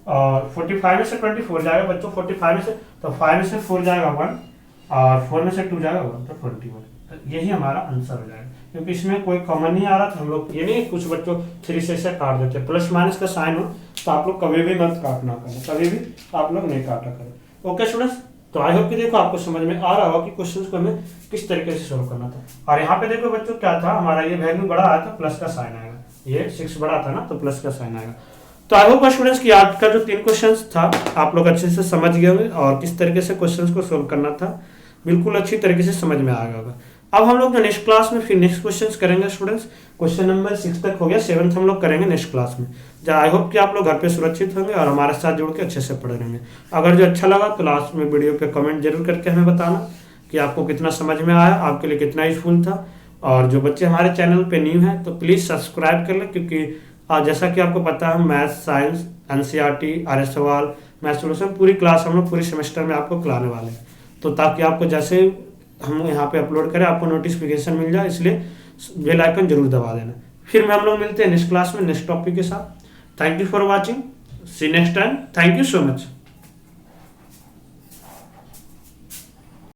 और 45 में से 24 जाएगा बच्चों, 45 में से तो 5 में से 4 जाएगा 1 और 4 में से 2 जाएगा 1, तो 21। तो यही हमारा आंसर हो जाएगा, क्योंकि इसमें कोई कॉमन नहीं आ रहा था। हम लोग ये नहीं कुछ बच्चों 3 से काट देते, प्लस माइनस का साइन हो तो आप लोग कभी भी मत काटना करें, कभी भी आप लोग नहीं काटा करें। ओके स्टूडेंट्स, तो आई होप कि देखो आपको समझ में आ रहा होगा कि क्वेश्चंस को हमें किस तरीके से सोल्व करना था। और यहाँ पे देखो बच्चों क्या था, हमारा ये वैल्यू बड़ा आया था प्लस का साइन आएगा, ये 6 बड़ा था ना तो प्लस का साइन आएगा। तो आई होप स्टूडेंट्स कि आज का जो 3 क्वेश्चंस था आप लोग अच्छे से समझ गए होंगे, और किस तरीके से क्वेश्चंस को सोल्व करना था बिल्कुल अच्छी तरीके से समझ में आ गया होगा। अब हम लोग नेक्स्ट क्लास में फिर नेक्स्ट क्वेश्चंस करेंगे स्टूडेंट्स। क्वेश्चन नंबर 6 तक हो गया, 7th हम लोग करेंगे नेक्स्ट क्लास में। आई होप कि आप लोग घर पे सुरक्षित होंगे और हमारे साथ जुड़ के अच्छे से पढ़ रहेंगे। अगर जो अच्छा लगा तो लास्ट में वीडियो पे कमेंट जरूर करके हमें बताना कि आपको कितना समझ में आया, आपके लिए कितना यूजफुल था। और जो बच्चे हमारे चैनल पे न्यू हैं तो प्लीज़ सब्सक्राइब कर लें, क्योंकि जैसा कि आपको पता है मैथ, साइंस, NCERT, आर्य सवाल, मैथ सोल्यूशन पूरी क्लास हम लोग पूरी सेमेस्टर में आपको खिलाने वाले हैं। तो ताकि आपको जैसे हम यहाँ पे अपलोड करें आपको नोटिफिकेशन मिल जाए, इसलिए बेल आइकन जरूर दबा देना। फिर हम लोग मिलते हैं नेक्स्ट क्लास में नेक्स्ट टॉपिक के साथ। Thank you for watching, see next time, thank you so much.